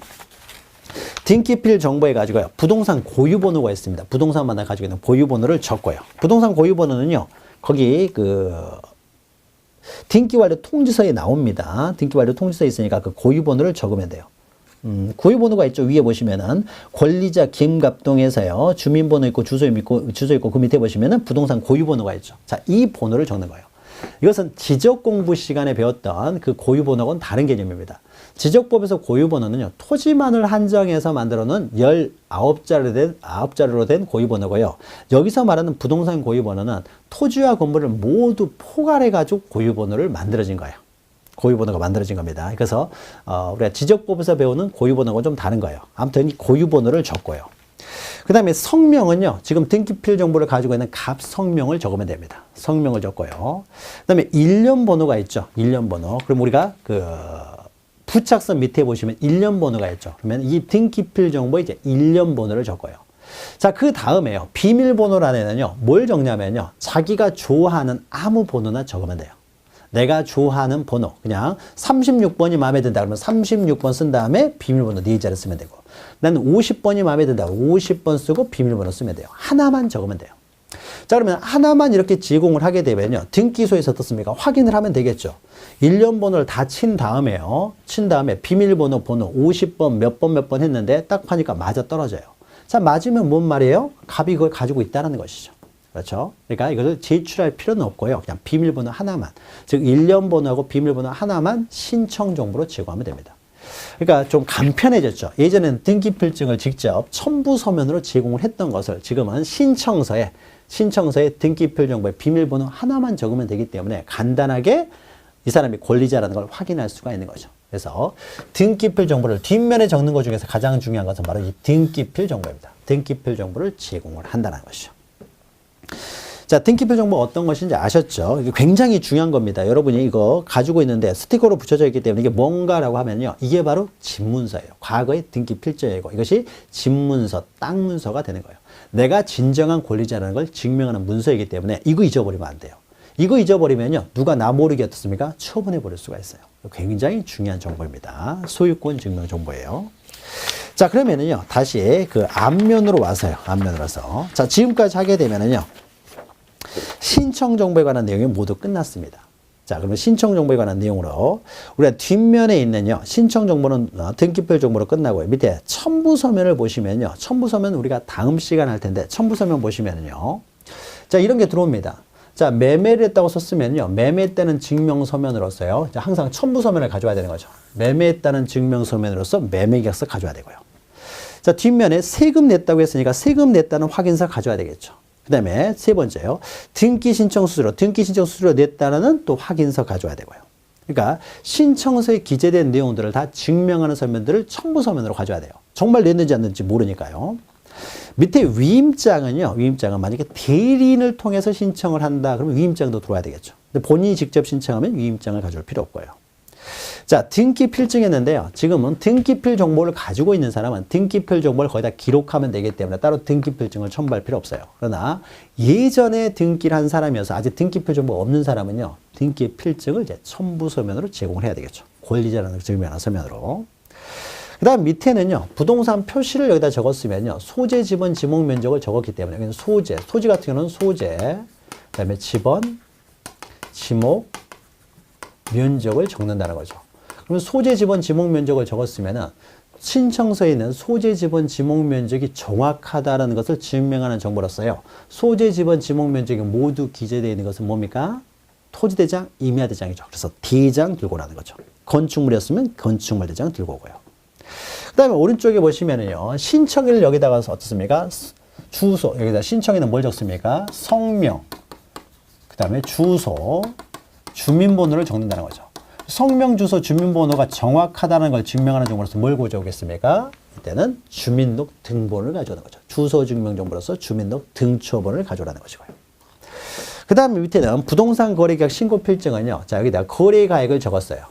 등기필 정보에 가지고요, 부동산 고유번호가 있습니다. 부동산마다 가지고 있는 고유번호를 적고요. 부동산 고유번호는요, 거기 등기완료 통지서에 나옵니다. 등기완료 통지서에 있으니까 그 고유번호를 적으면 돼요. 고유번호가 있죠. 위에 보시면은 권리자 김갑동에서요, 주민번호 있고 주소 있고 그 밑에 보시면은 부동산 고유번호가 있죠. 자, 이 번호를 적는 거예요. 이것은 지적 공부 시간에 배웠던 그 고유번호하고는 다른 개념입니다. 지적법에서 고유번호는요, 토지만을 한정해서 만들어 놓은 19자리로 된 고유번호고요. 여기서 말하는 부동산 고유번호는 토지와 건물을 모두 포괄해 가지고 고유번호를 만들어진 거예요. 고유번호가 만들어진 겁니다. 그래서 우리가 지적법에서 배우는 고유번호가 좀 다른 거예요. 아무튼 이 고유번호를 적고요. 그 다음에 성명은요, 지금 등기필 정보를 가지고 있는 갑 성명을 적으면 됩니다. 성명을 적고요. 그 다음에 일련 번호가 있죠. 일련 번호. 그럼 우리가 부착선 밑에 보시면 일련 번호가 있죠. 그러면 이 등기필 정보에 이제 일련 번호를 적고요. 자, 그 다음에요, 비밀번호란에는요, 뭘 적냐면요, 자기가 좋아하는 아무 번호나 적으면 돼요. 내가 좋아하는 번호, 그냥 36번이 마음에 든다 그러면 36번 쓴 다음에 비밀번호 4자를 쓰면 되고, 나는 50번이 마음에 든다 50번 쓰고 비밀번호 쓰면 돼요. 하나만 적으면 돼요. 자, 그러면 하나만 이렇게 제공을 하게 되면요, 등기소에서 어떻습니까? 확인을 하면 되겠죠. 일련 번호를 다 친 다음에요, 비밀번호 50번 몇 번 했는데 딱 파니까 맞아 떨어져요. 자, 맞으면 뭔 말이에요? 갑이 그걸 가지고 있다는 것이죠. 그렇죠? 그러니까 이것을 제출할 필요는 없고요, 그냥 비밀번호 하나만, 즉 일련 번호하고 비밀번호 하나만 신청 정보로 제공하면 됩니다. 그러니까 좀 간편해졌죠. 예전에는 등기필증을 직접 첨부 서면으로 제공을 했던 것을 지금은 신청서에 등기필 정보에 비밀번호 하나만 적으면 되기 때문에 간단하게 이 사람이 권리자라는 걸 확인할 수가 있는 거죠. 그래서 등기필 정보를 뒷면에 적는 것 중에서 가장 중요한 것은 바로 이 등기필 정보입니다. 등기필 정보를 제공을 한다는 것이죠. 자, 등기표 정보 어떤 것인지 아셨죠? 이게 굉장히 중요한 겁니다. 여러분이 이거 가지고 있는데 스티커로 붙여져 있기 때문에 이게 뭔가라고 하면요, 이게 바로 집문서예요. 과거의 등기필자이고 이것이 집문서, 땅문서가 되는 거예요. 내가 진정한 권리자라는 걸 증명하는 문서이기 때문에 이거 잊어버리면 안 돼요. 이거 잊어버리면요, 누가 나 모르게 어떻습니까? 처분해 버릴 수가 있어요. 굉장히 중요한 정보입니다. 소유권 증명 정보예요. 자, 그러면은요, 다시 그 앞면으로 와서요. 자, 지금까지 하게 되면은요, 신청 정보에 관한 내용이 모두 끝났습니다. 자, 그러면 신청 정보에 관한 내용으로 우리가 뒷면에 있는요, 신청 정보는 등기필 정보로 끝나고요. 밑에 첨부 서면을 보시면요, 첨부 서면 우리가 다음 시간 할 텐데 첨부 서면 보시면요, 자, 이런 게 들어옵니다. 자, 매매를 했다고 썼으면요, 매매했다는 증명서면으로서요, 항상 첨부 서면을 가져와야 되는 거죠. 매매했다는 증명서면으로서 매매계약서 가져와야 되고요. 자, 뒷면에 세금 냈다고 했으니까 세금 냈다는 확인서 가져와야 되겠죠. 그 다음에 세 번째요, 등기 신청 수수료 냈다는 또 확인서 가져와야 되고요. 그러니까 신청서에 기재된 내용들을 다 증명하는 서면들을 첨부 서면으로 가져와야 돼요. 정말 냈는지 안 냈는지 모르니까요. 밑에 위임장은요, 만약에 대리인을 통해서 신청을 한다 그러면 위임장도 들어와야 되겠죠. 근데 본인이 직접 신청하면 위임장을 가져올 필요 없고요. 자, 등기필증 했는데요, 지금은 등기필 정보를 가지고 있는 사람은 등기필 정보를 거기다 기록하면 되기 때문에 따로 등기필증을 첨부할 필요 없어요. 그러나 예전에 등기를 한 사람이어서 아직 등기필 정보가 없는 사람은요, 등기필증을 이제 첨부 서면으로 제공을 해야 되겠죠. 권리자라는 걸 증명하는 서면으로. 그 다음 밑에는요, 부동산 표시를 여기다 적었으면요, 소재, 지번, 지목 면적을 적었기 때문에 여기는 소재 같은 경우는 소재, 그 다음에 지번, 지목, 면적을 적는다는 거죠. 그러면 소재 지번 지목 면적을 적었으면은 신청서에 있는 소재 지번 지목 면적이 정확하다는 것을 증명하는 정보로서요. 소재 지번 지목 면적이 모두 기재되어 있는 것은 뭡니까? 토지대장, 임야대장이죠. 그래서 대장 들고 오라는 거죠. 건축물이었으면 건축물 대장 들고 오고요. 그 다음에 오른쪽에 보시면은요. 신청일을 여기다가 어떻습니까? 주소, 여기다 신청에는 뭘 적습니까? 성명, 그 다음에 주소, 주민번호를 적는다는 거죠. 성명, 주소, 주민번호가 정확하다는 걸 증명하는 정보로서 뭘 가져오겠습니까? 이때는 주민등록 등본을 가져오는 거죠. 주소 증명 정보로서 주민등록 등초본을 가져오라는 것이고요. 그 다음에 밑에는 부동산 거래계약 신고 필증은요. 자, 여기다 거래가액을 적었어요.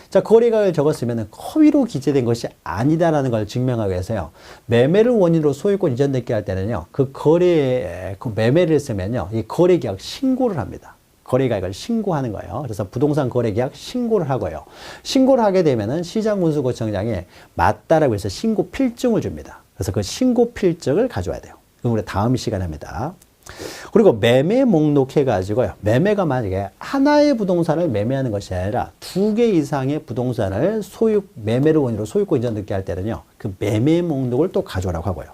자, 거래가액을 적었으면 허위로 기재된 것이 아니다라는 걸 증명하기 위해서요. 매매를 원인으로 소유권 이전됐게 할 때는요. 그 매매를 했으면요. 이 거래계약 신고를 합니다. 거래가액을 신고하는 거예요. 그래서 부동산 거래계약 신고를 하고요. 신고를 하게 되면은 시장군수구청장이 맞다라고 해서 신고 필증을 줍니다. 그래서 그 신고 필증을 가져와야 돼요. 그럼 우리 다음 시간에 합니다. 그리고 매매 목록 해가지고요. 매매가 만약에 하나의 부동산을 매매하는 것이 아니라 2개 이상의 부동산을 매매를 원인으로 소유권 이전 등기할 때는요. 그 매매 목록을 또 가져오라고 하고요.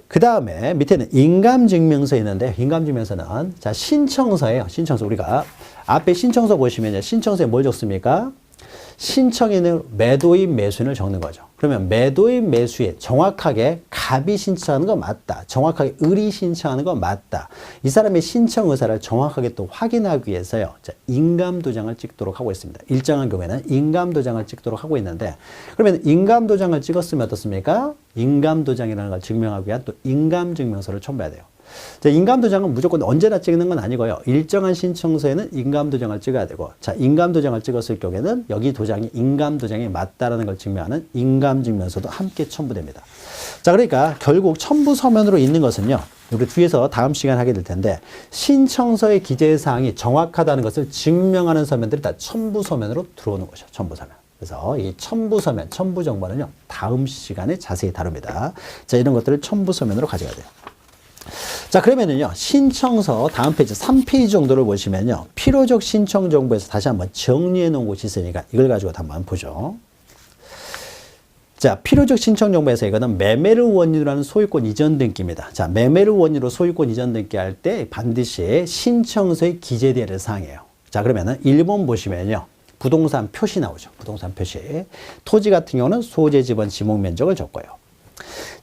그 다음에 밑에는 인감증명서 있는데, 인감증명서는 자, 신청서예요. 신청서. 우리가 앞에 신청서 보시면요. 신청서에 뭘 적습니까? 신청인은 매도인 매수인을 적는 거죠. 그러면 매도인 매수인 정확하게 갑이 신청하는 거 맞다. 정확하게 을이 신청하는 거 맞다. 이 사람의 신청 의사를 정확하게 또 확인하기 위해서요. 자, 인감도장을 찍도록 하고 있습니다. 일정한 경우에는 인감도장을 찍도록 하고 있는데, 그러면 인감도장을 찍었으면 어떻습니까? 인감도장이라는 걸 증명하기 위한 또 인감증명서를 첨부해야 돼요. 자, 인감도장은 무조건 언제나 찍는 건 아니고요. 일정한 신청서에는 인감도장을 찍어야 되고, 자, 인감도장을 찍었을 경우에는 여기 도장이 인감도장이 맞다라는 걸 증명하는 인감증명서도 함께 첨부됩니다. 자, 그러니까 결국 첨부 서면으로 있는 것은요. 우리 뒤에서 다음 시간에 하게 될 텐데, 신청서의 기재사항이 정확하다는 것을 증명하는 서면들이 다 첨부 서면으로 들어오는 것이죠. 첨부 서면. 그래서 이 첨부 서면, 첨부 정보는요. 다음 시간에 자세히 다룹니다. 자, 이런 것들을 첨부 서면으로 가져가야 돼요. 자, 그러면은요, 신청서 다음 페이지 3페이지 정도를 보시면요, 필요적 신청 정보에서 다시 한번 정리해 놓은 곳이 있으니까 이걸 가지고 한번 보죠. 자, 필요적 신청 정보에서 이거는 매매를 원인으로 하는 소유권 이전 등기입니다. 자, 매매를 원인으로 소유권 이전 등기 할 때 반드시 신청서에 기재되어야 될 사항이에요. 자, 그러면은 1번 보시면요, 부동산 표시 나오죠. 부동산 표시. 토지 같은 경우는 소재 지번 지목 면적을 적고요.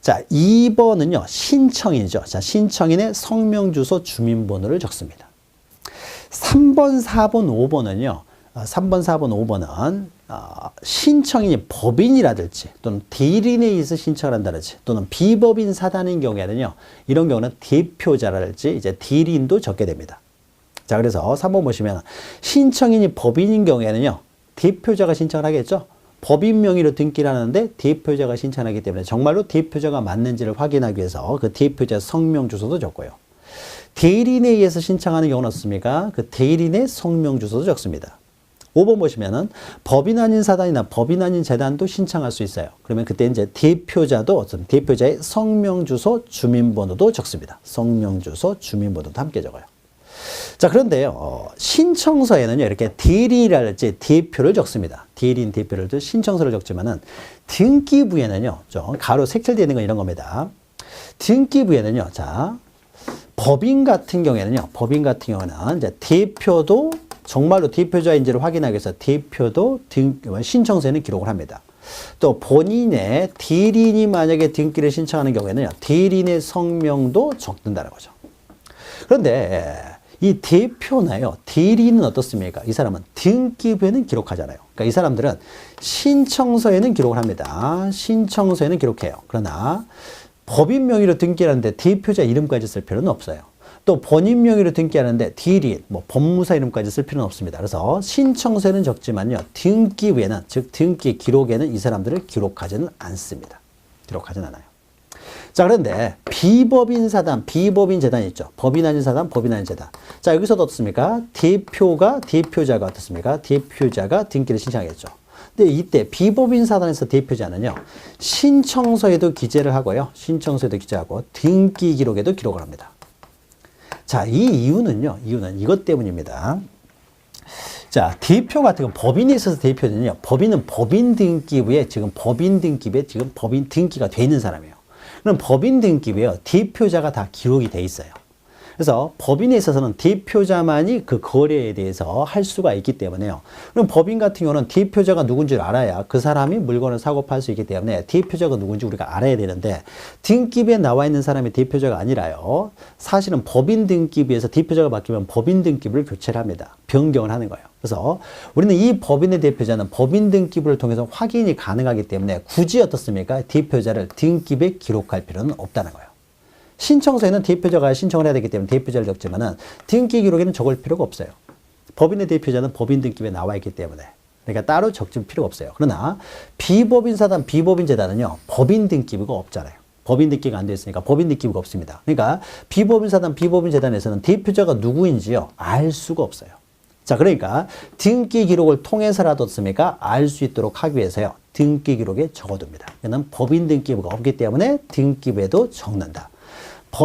자, 2번은요, 신청이죠. 자, 신청인의 성명, 주소, 주민번호를 적습니다. 3번, 4번, 5번은요, 3번, 4번, 5번은 신청인이 법인이라든지 또는 대리인에 의해서 신청을 한다든지 또는 비법인 사단인 경우에는요, 이런 경우는 대표자랄지 이제 대리인도 적게 됩니다. 자, 그래서 3번 보시면 신청인이 법인인 경우에는요, 대표자가 신청을 하겠죠. 법인 명의로 등기를 하는데 대표자가 신청하기 때문에 정말로 대표자가 맞는지를 확인하기 위해서 그 대표자 성명 주소도 적고요. 대리인에 의해서 신청하는 경우는 없습니까? 그 대리인의 성명 주소도 적습니다. 5번 보시면은 법인 아닌 사단이나 법인 아닌 재단도 신청할 수 있어요. 그러면 그때 이제 대표자도 대표자의 성명 주소, 주민번호도 적습니다. 성명 주소, 주민번호도 함께 적어요. 자, 그런데요, 신청서에는요, 이렇게 대리인이랄지 대표를 적습니다. 대리인 대표를 신청서를 적지만은 등기부에는요, 가로 색칠되어 있는 건 이런 겁니다. 등기부에는요, 자, 법인 같은 경우에는 이제 대표도 정말로 대표자인지를 확인하기 위해서 대표도 신청서에는 기록을 합니다. 또 본인의 대리인이 만약에 등기를 신청하는 경우에는요, 대리인의 성명도 적는다는 거죠. 그런데 이 대표나요, 대리인은 어떻습니까? 이 사람은 등기부에는 기록하잖아요. 그러니까 이 사람들은 신청서에는 기록을 합니다. 신청서에는 기록해요. 그러나 법인 명의로 등기하는데 대표자 이름까지 쓸 필요는 없어요. 또 본인 명의로 등기하는데 대리인, 법무사 이름까지 쓸 필요는 없습니다. 그래서 신청서에는 적지만요, 등기부에는, 즉 등기 기록에는 이 사람들을 기록하지는 않습니다. 기록하지는 않아요. 자, 그런데 비법인 사단, 비법인 재단 있죠. 법인 아닌 사단, 법인 아닌 재단. 자, 여기서도 어떻습니까? 대표자가 어떻습니까? 대표자가 등기를 신청하겠죠. 근데 이때 비법인 사단에서 대표자는요, 신청서에도 기재를 하고요. 신청서에도 기재하고 등기 기록에도 기록을 합니다. 자, 이 이유는 이것 때문입니다. 자, 대표 같은 건 법인에 있어서 대표는요. 법인은 법인 등기부에 지금 법인 등기가 돼 있는 사람이에요. 그럼 법인 등기부에요. 대표자가 다 기록이 돼 있어요. 그래서 법인에 있어서는 대표자만이 그 거래에 대해서 할 수가 있기 때문에요. 그럼 법인 같은 경우는 대표자가 누군지를 알아야 그 사람이 물건을 사고 팔 수 있기 때문에 대표자가 누군지 우리가 알아야 되는데 등기부에 나와 있는 사람이 대표자가 아니라요. 사실은 법인 등기부에서 대표자가 바뀌면 법인 등기부를 교체를 합니다. 변경을 하는 거예요. 그래서 우리는 이 법인의 대표자는 법인 등기부를 통해서 확인이 가능하기 때문에 굳이 어떻습니까? 대표자를 등기부에 기록할 필요는 없다는 거예요. 신청서에는 대표자가 신청을 해야 되기 때문에 대표자를 적지만은 등기 기록에는 적을 필요가 없어요. 법인의 대표자는 법인 등기부에 나와 있기 때문에 그러니까 따로 적을 필요가 없어요. 그러나 비법인사단, 비법인재단은요. 법인 등기부가 없잖아요. 법인 등기가 안 돼 있으니까 법인 등기부가 없습니다. 그러니까 비법인사단, 비법인재단에서는 대표자가 누구인지요. 알 수가 없어요. 자, 그러니까 등기 기록을 통해서라도 어떻습니까? 알 수 있도록 하기 위해서요. 등기 기록에 적어둡니다. 이는 법인 등기부가 없기 때문에 등기부에도 적는다.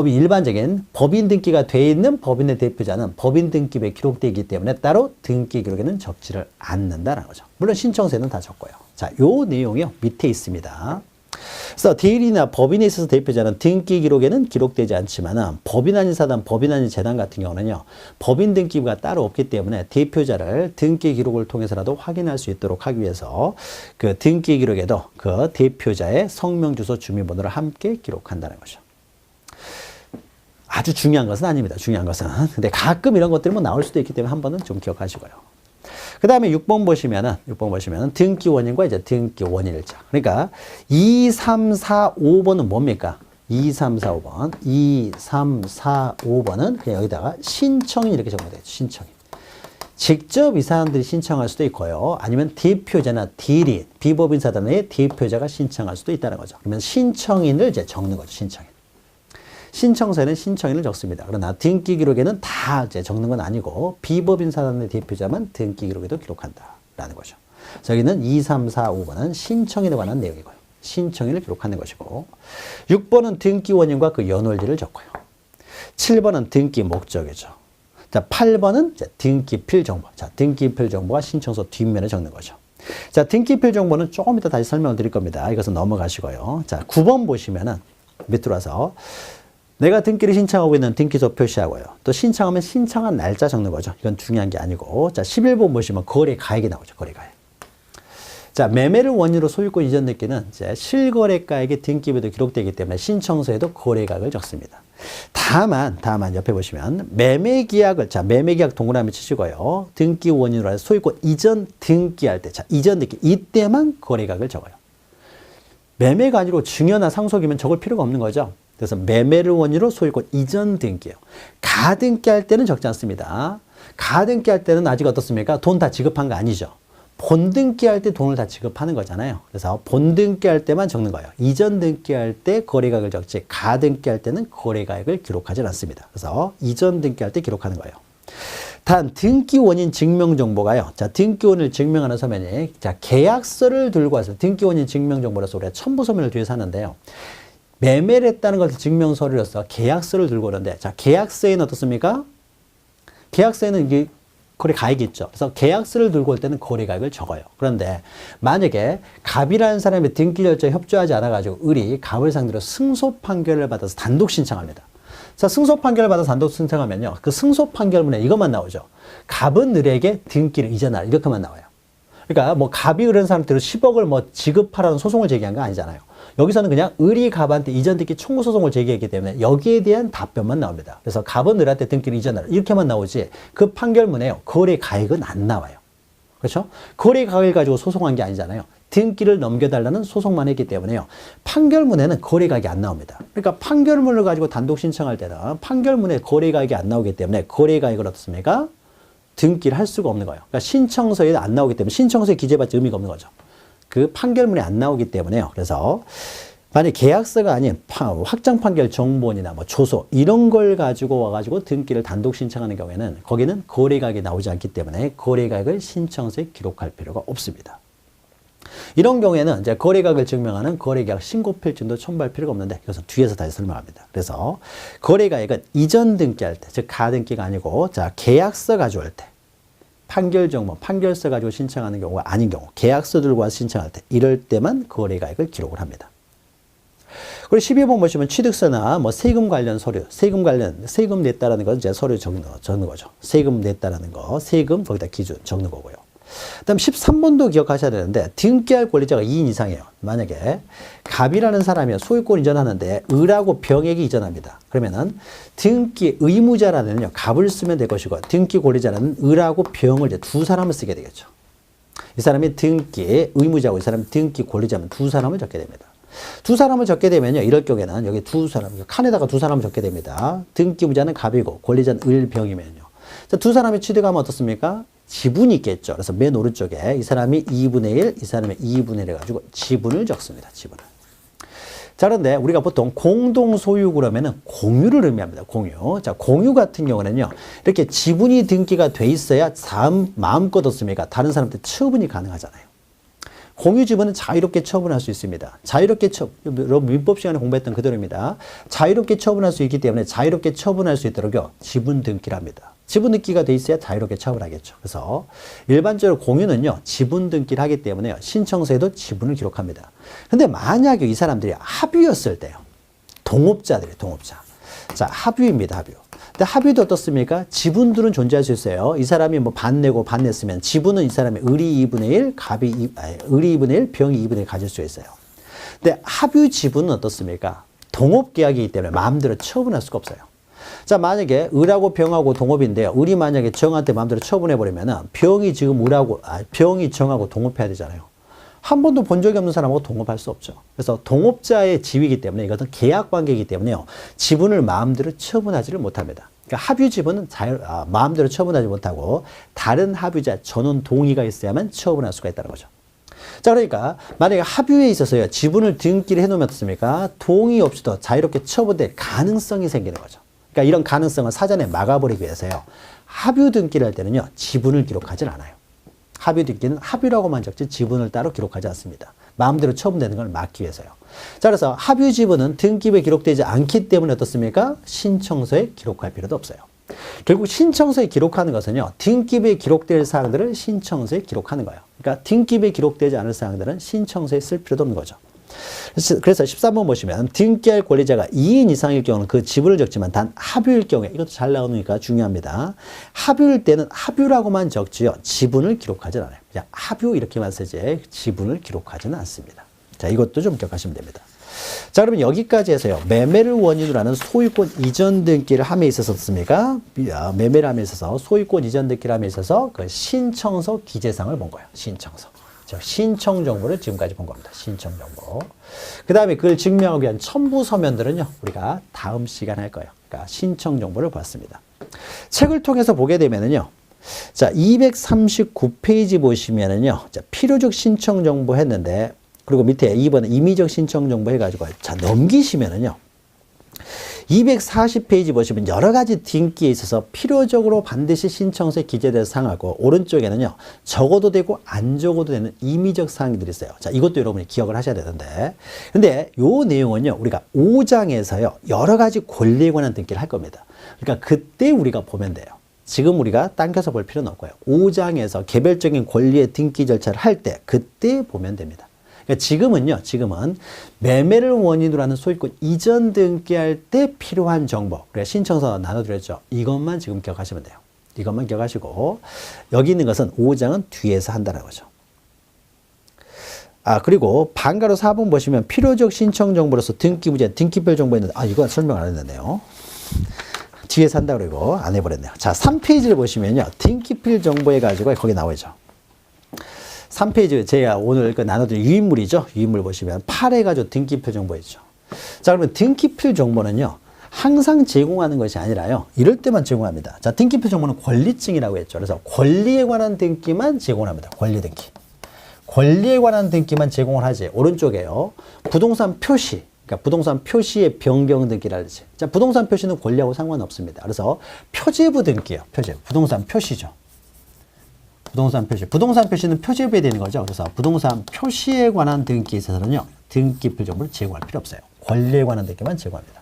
일반적인 법인 등기가 돼 있는 법인의 대표자는 법인 등기부에 기록되기 때문에 따로 등기 기록에는 적지를 않는다는 거죠. 물론 신청서에는 다 적고요. 자, 요 내용이요. 밑에 있습니다. 그래서 대리나 법인에 있어서 대표자는 등기 기록에는 기록되지 않지만 법인 아닌 사단, 법인 아닌 재단 같은 경우는요. 법인 등기부가 따로 없기 때문에 대표자를 등기 기록을 통해서라도 확인할 수 있도록 하기 위해서 그 등기 기록에도 그 대표자의 성명, 주소, 주민번호를 함께 기록한다는 거죠. 아주 중요한 것은 아닙니다. 중요한 것은. 근데 가끔 이런 것들이 뭐 나올 수도 있기 때문에 한 번은 좀 기억하시고요. 그 다음에 6번 보시면은 등기 원인과 이제 등기 원인일자. 그러니까 2, 3, 4, 5번은 뭡니까? 2, 3, 4, 5번. 2, 3, 4, 5번은 그냥 여기다가 신청인 이렇게 적으면 되죠. 신청인. 직접 이 사람들이 신청할 수도 있고요. 아니면 대표자나 대리인, 비법인사단의 대표자가 신청할 수도 있다는 거죠. 그러면 신청인을 이제 적는 거죠. 신청인. 신청서에는 신청인을 적습니다. 그러나 등기 기록에는 다 이제 적는 건 아니고 비법인사단의 대표자만 등기 기록에도 기록한다라는 거죠. 저기는 2, 3, 4, 5번은 신청인에 관한 내용이고요. 신청인을 기록하는 것이고 6번은 등기 원인과 그 연월일을 적고요. 7번은 등기 목적이죠. 자, 8번은 이제 등기필 정보. 자, 등기필 정보가 신청서 뒷면에 적는 거죠. 자, 등기필 정보는 조금 이따 다시 설명을 드릴 겁니다. 이것은 넘어가시고요. 자, 9번 보시면은 밑으로 와서 내가 등기를 신청하고 있는 등기소 표시하고요. 또 신청하면 신청한 날짜 적는 거죠. 이건 중요한 게 아니고. 자, 11번 보시면 거래 가액이 나오죠. 거래 가액. 자, 매매를 원인으로 소유권 이전 등기는 이제 실거래가액이 등기부에도 기록되기 때문에 신청서에도 거래 가액을 적습니다. 다만 옆에 보시면 매매계약을, 자, 매매계약 동그라미 치시고요. 등기 원인으로 해서 소유권 이전 등기할 때, 자, 이전 등기, 이때만 거래 가액을 적어요. 매매가 아니고 증여나 상속이면 적을 필요가 없는 거죠. 그래서 매매를 원인으로 소유권 이전 등기예요. 가등기할 때는 적지 않습니다. 가등기할 때는 아직 어떻습니까? 돈 다 지급한 거 아니죠. 본등기할 때 돈을 다 지급하는 거잖아요. 그래서 본등기할 때만 적는 거예요. 이전 등기할 때 거래가액을 적지 가등기할 때는 거래가액을 기록하지 않습니다. 그래서 이전 등기할 때 기록하는 거예요. 단 등기 원인 증명 정보가요. 자, 등기 원인을 증명하는 서면이 자, 계약서를 들고 와서 등기 원인 증명 정보라서 우리가 첨부 서면을 뒤에서 하는데요. 매매를 했다는 것을 증명 서류로서 계약서를 들고 오는데 자, 계약서에는 어떻습니까? 계약서에는 이게 거래 가액이 있죠. 그래서 계약서를 들고 올 때는 거래 가액을 적어요. 그런데 만약에 갑이라는 사람이 등기 절차에 협조하지 않아 가지고 을이 갑을 상대로 승소 판결을 받아서 단독 신청합니다. 자, 승소 판결을 받아서 단독 신청하면요. 그 승소 판결문에 이것만 나오죠. 갑은 을에게 등기를 이전하라. 이렇게만 나와요. 그러니까 뭐 갑이 을은 상태로 10억을 뭐 지급하라는 소송을 제기한 거 아니잖아요. 여기서는 그냥 을이 갑한테 이전 등기 청구 소송을 제기했기 때문에 여기에 대한 답변만 나옵니다. 그래서 갑은 을한테 등기를 이전하라. 이렇게만 나오지 그 판결문에요. 거래 가액은 안 나와요. 그렇죠? 거래 가액을 가지고 소송한 게 아니잖아요. 등기를 넘겨달라는 소송만 했기 때문에요. 판결문에는 거래 가액이 안 나옵니다. 그러니까 판결문을 가지고 단독 신청할 때는 판결문에 거래 가액이 안 나오기 때문에 거래 가액을 어떻습니까? 등기를 할 수가 없는 거예요. 그러니까 신청서에 안 나오기 때문에 신청서에 기재받지 의미가 없는 거죠. 그 판결문이 안 나오기 때문에요. 그래서 만약 계약서가 아닌 확정 판결 정보원이나 뭐 조서 이런 걸 가지고 와가지고 등기를 단독 신청하는 경우에는 거기는 거래가액이 나오지 않기 때문에 거래가액을 신청서에 기록할 필요가 없습니다. 이런 경우에는 이제 거래가액을 증명하는 거래계약 신고필증도 첨부할 필요가 없는데 이것은 뒤에서 다시 설명합니다. 그래서 거래가액은 이전 등기할 때, 즉 가등기가 아니고 자 계약서 가져올 때 판결 정보, 판결서 가지고 신청하는 경우가 아닌 경우, 계약서 들고 와서 신청할 때, 이럴 때만 거래가액을 기록을 합니다. 그리고 12번 보시면 취득서나 뭐 세금 관련 서류, 세금 냈다라는 건 이제 서류 적는 거죠. 세금 냈다라는 거, 세금 거기다 기준 적는 거고요. 그다음 13번도 기억하셔야 되는데, 등기할 권리자가 2인 이상이에요. 만약에 갑이라는 사람이 소유권 이전하는데 을하고 병에게 이전합니다. 그러면은 등기 의무자라는요, 갑을 쓰면 될 것이고, 등기 권리자는 을하고 병을 이제 두 사람을 쓰게 되겠죠. 이 사람이 등기 의무자고 이 사람이 등기 권리자면 두 사람을 적게 됩니다. 두 사람을 적게 되면요, 이럴 경우에는 여기 두 사람, 칸에다가 두 사람을 적게 됩니다. 등기부자는 갑이고 권리자는 을, 병이면요. 자, 두 사람이 취득하면 어떻습니까? 지분이 있겠죠. 그래서 맨 오른쪽에 이 사람이 2분의 1, 이 사람이 2분의 1 해가지고 지분을 적습니다. 지분을. 자, 그런데 우리가 보통 공동 소유 그러면은 공유를 의미합니다. 공유. 자, 공유 같은 경우는요, 이렇게 지분이 등기가 돼 있어야 마음껏 얻습니까? 다른 사람한테 처분이 가능하잖아요. 공유 지분은 자유롭게 처분할 수 있습니다. 자유롭게 여러분 민법 시간에 공부했던 그대로입니다. 자유롭게 처분할 수 있기 때문에 자유롭게 처분할 수 있도록요, 지분 등기를 합니다. 지분 등기가 돼 있어야 자유롭게 처분하겠죠. 그래서 일반적으로 공유는요, 지분 등기를 하기 때문에 신청서에도 지분을 기록합니다. 근데 만약에 이 사람들이 합유였을 때요, 동업자들이 동업자. 자, 합유입니다. 합유. 근데 합의도 어떻습니까? 지분들은 존재할 수 있어요. 이 사람이 뭐 반 내고 반 냈으면 지분은 이 사람이 을이 2분의 1, 을이 2분의 1, 병이 2분의 1 가질 수 있어요. 근데 합유 지분은 어떻습니까? 동업계약이기 때문에 마음대로 처분할 수가 없어요. 자, 만약에 을하고 병하고 동업인데요. 을이 만약에 정한테 마음대로 처분해버리면은 병이 지금 병이 정하고 동업해야 되잖아요. 한 번도 본 적이 없는 사람하고 동업할 수 없죠. 그래서 동업자의 지위이기 때문에 이것은 계약 관계이기 때문에요, 지분을 마음대로 처분하지를 못합니다. 그러니까 합유 지분은 마음대로 처분하지 못하고 다른 합유자 전원 동의가 있어야만 처분할 수가 있다는 거죠. 자, 그러니까 만약에 합유에 있어서요, 지분을 등기를 해놓으면 어떻습니까? 동의 없이도 자유롭게 처분될 가능성이 생기는 거죠. 그러니까 이런 가능성을 사전에 막아버리기 위해서요, 합유 등기를 할 때는요, 지분을 기록하진 않아요. 합유 등기는 합유라고만 적지 지분을 따로 기록하지 않습니다. 마음대로 처분되는 걸 막기 위해서요. 자, 그래서 합유 지분은 등기부에 기록되지 않기 때문에 어떻습니까? 신청서에 기록할 필요도 없어요. 결국 신청서에 기록하는 것은요, 등기부에 기록될 사항들을 신청서에 기록하는 거예요. 그러니까 등기부에 기록되지 않을 사항들은 신청서에 쓸 필요도 없는 거죠. 그래서 13번 보시면 등기할 권리자가 2인 이상일 경우는 그 지분을 적지만 단 합유일 경우에, 이것도 잘 나오니까 중요합니다. 합유일 때는 합유라고만 적지요, 지분을 기록하지는 않아요. 그냥 합유 이렇게만 쓰지 지분을 기록하지는 않습니다. 자, 이것도 좀 기억하시면 됩니다. 자, 그러면 여기까지 해서요, 매매를 원인으로 하는 소유권 이전 등기를 함에 있어서 어떻습니까? 매매를 함에 있어서 소유권 이전 등기를 함에 있어서 그 신청서 기재사항을 본 거예요. 신청서. 신청 정보를 지금까지 본 겁니다. 신청 정보. 그 다음에 그걸 증명하기 위한 첨부 서면들은요, 우리가 다음 시간에 할 거예요. 그러니까 신청 정보를 봤습니다. 책을 통해서 보게 되면은요, 자, 239페이지 보시면은요, 자, 필요적 신청 정보 했는데, 그리고 밑에 2번은 임의적 신청 정보 해가지고, 자, 넘기시면은요, 240페이지 보시면 여러 가지 등기에 있어서 필요적으로 반드시 신청서에 기재될 사항하고, 오른쪽에는요, 적어도 되고 안 적어도 되는 임의적 사항들이 있어요. 자, 이것도 여러분이 기억을 하셔야 되는데, 근데 요 내용은요, 우리가 5장에서요, 여러 가지 권리에 관한 등기를 할 겁니다. 그러니까 그때 우리가 보면 돼요. 지금 우리가 당겨서 볼 필요는 없고요. 5장에서 개별적인 권리의 등기 절차를 할 때 그때 보면 됩니다. 그러니까 지금은 매매를 원인으로 하는 소유권 이전 등기할 때 필요한 정보, 그래 신청서 나눠드렸죠. 이것만 지금 기억하시면 돼요. 이것만 기억하시고, 여기 있는 것은 5장은 뒤에서 한다는 거죠. 그리고 반가로 4번 보시면 필요적 신청 정보로서 등기부재, 등기별 정보 있는데, 이건 설명 안 했는데요. 뒤에서 한다고 그러고 안 해버렸네요. 자, 3페이지를 보시면요, 등기필 정보 해가지고 거기 나오죠. 3페이지 제가 오늘 나눠드린 유인물이죠. 유인물 보시면 8해가지고 등기필 정보 있죠. 자, 그러면 등기필 정보는요, 항상 제공하는 것이 아니라요, 이럴 때만 제공합니다. 자, 등기필 정보는 권리증이라고 했죠. 그래서 권리에 관한 등기만 제공합니다. 권리 등기. 권리에 관한 등기만 제공을 하지. 오른쪽에요, 부동산 표시. 그러니까 부동산 표시의 변경 등기라든지. 자, 부동산 표시는 권리하고 상관없습니다. 그래서 표제부 등기요. 표제부. 부동산 표시죠. 부동산 표시. 부동산 표시는 표제부에 되는 거죠. 그래서 부동산 표시에 관한 등기에 있어서는요, 등기필 정보를 제공할 필요 없어요. 권리에 관한 등기만 제공합니다.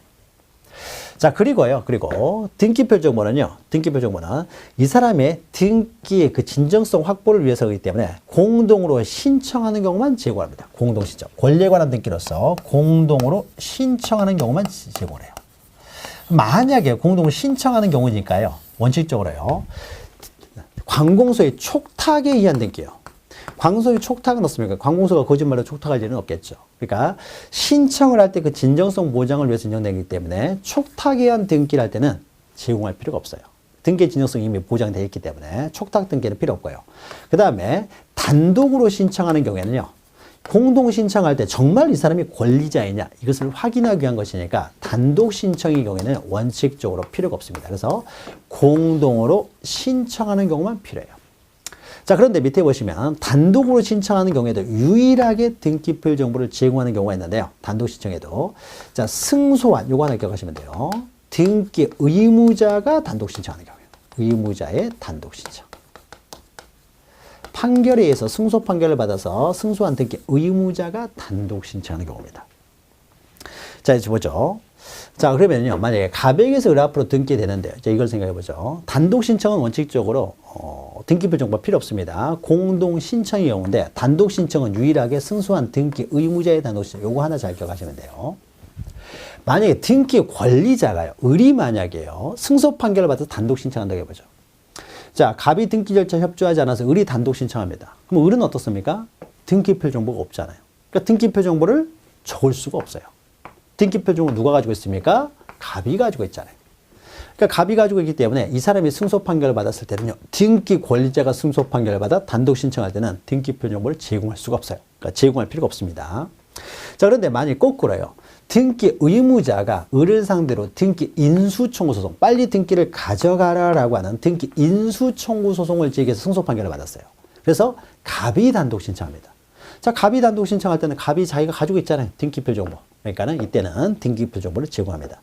자, 그리고 등기표 정보는요. 등기표 정보는 이 사람의 등기의 그 진정성 확보를 위해서이기 때문에 공동으로 신청하는 경우만 제공합니다. 공동 신청. 권리에 관한 등기로서 공동으로 신청하는 경우만 제공을 해요. 만약에 공동으로 신청하는 경우니까요. 원칙적으로요. 관공서의 촉탁에 의한 등기요. 관공서의 촉탁은 없습니까? 관공서가 거짓말로 촉탁할 일은 없겠죠. 그러니까 신청을 할 때 그 진정성 보장을 위해서 인정되기 때문에 촉탁에 의한 등기를 할 때는 제공할 필요가 없어요. 등기의 진정성이 이미 보장되어 있기 때문에 촉탁 등기는 필요 없고요. 그 다음에 단독으로 신청하는 경우에는요. 공동 신청할 때 정말 이 사람이 권리자이냐 이것을 확인하기 위한 것이니까 단독 신청의 경우에는 원칙적으로 필요가 없습니다. 그래서 공동으로 신청하는 경우만 필요해요. 자, 그런데 밑에 보시면 단독으로 신청하는 경우에도 유일하게 등기표 정보를 제공하는 경우가 있는데요. 단독 신청에도. 자, 승소한, 요거 하나 기억하시면 돼요. 등기 의무자가 단독 신청하는 경우예요. 의무자의 단독 신청. 판결에 의해서 승소 판결을 받아서 승소한 등기 의무자가 단독 신청하는 경우입니다. 자, 이제 보죠. 자, 그러면요. 만약에 갑에게서 을 앞으로 등기되는데, 자, 이걸 생각해 보죠. 단독 신청은 원칙적으로, 등기표 정보 필요 없습니다. 공동 신청의 경우인데, 단독 신청은 유일하게 승소한 등기 의무자의 단독 신청. 요거 하나 잘 기억하시면 돼요. 만약에 등기 권리자가요. 을이 만약에요. 승소 판결을 받아서 단독 신청한다고 해보죠. 자, 갑이 등기 절차 협조하지 않아서 을이 단독 신청합니다. 그럼 을은 어떻습니까? 등기표 정보가 없잖아요. 그러니까 등기표 정보를 적을 수가 없어요. 등기표 정보 누가 가지고 있습니까? 갑이 가지고 있잖아요. 그러니까 갑이 가지고 있기 때문에 이 사람이 승소 판결을 받았을 때는요. 등기 권리자가 승소 판결을 받아 단독 신청할 때는 등기표 정보를 제공할 수가 없어요. 그러니까 제공할 필요가 없습니다. 자, 그런데 만약 거꾸로요. 등기 의무자가 을을 상대로 등기 인수 청구 소송, 빨리 등기를 가져가라라고 하는 등기 인수 청구 소송을 제기해서 승소 판결을 받았어요. 그래서 갑이 단독 신청합니다. 자, 갑이 단독 신청할 때는 갑이 자기가 가지고 있잖아요. 등기표 정보. 그러니까는 이때는 등기표 정보를 제공합니다.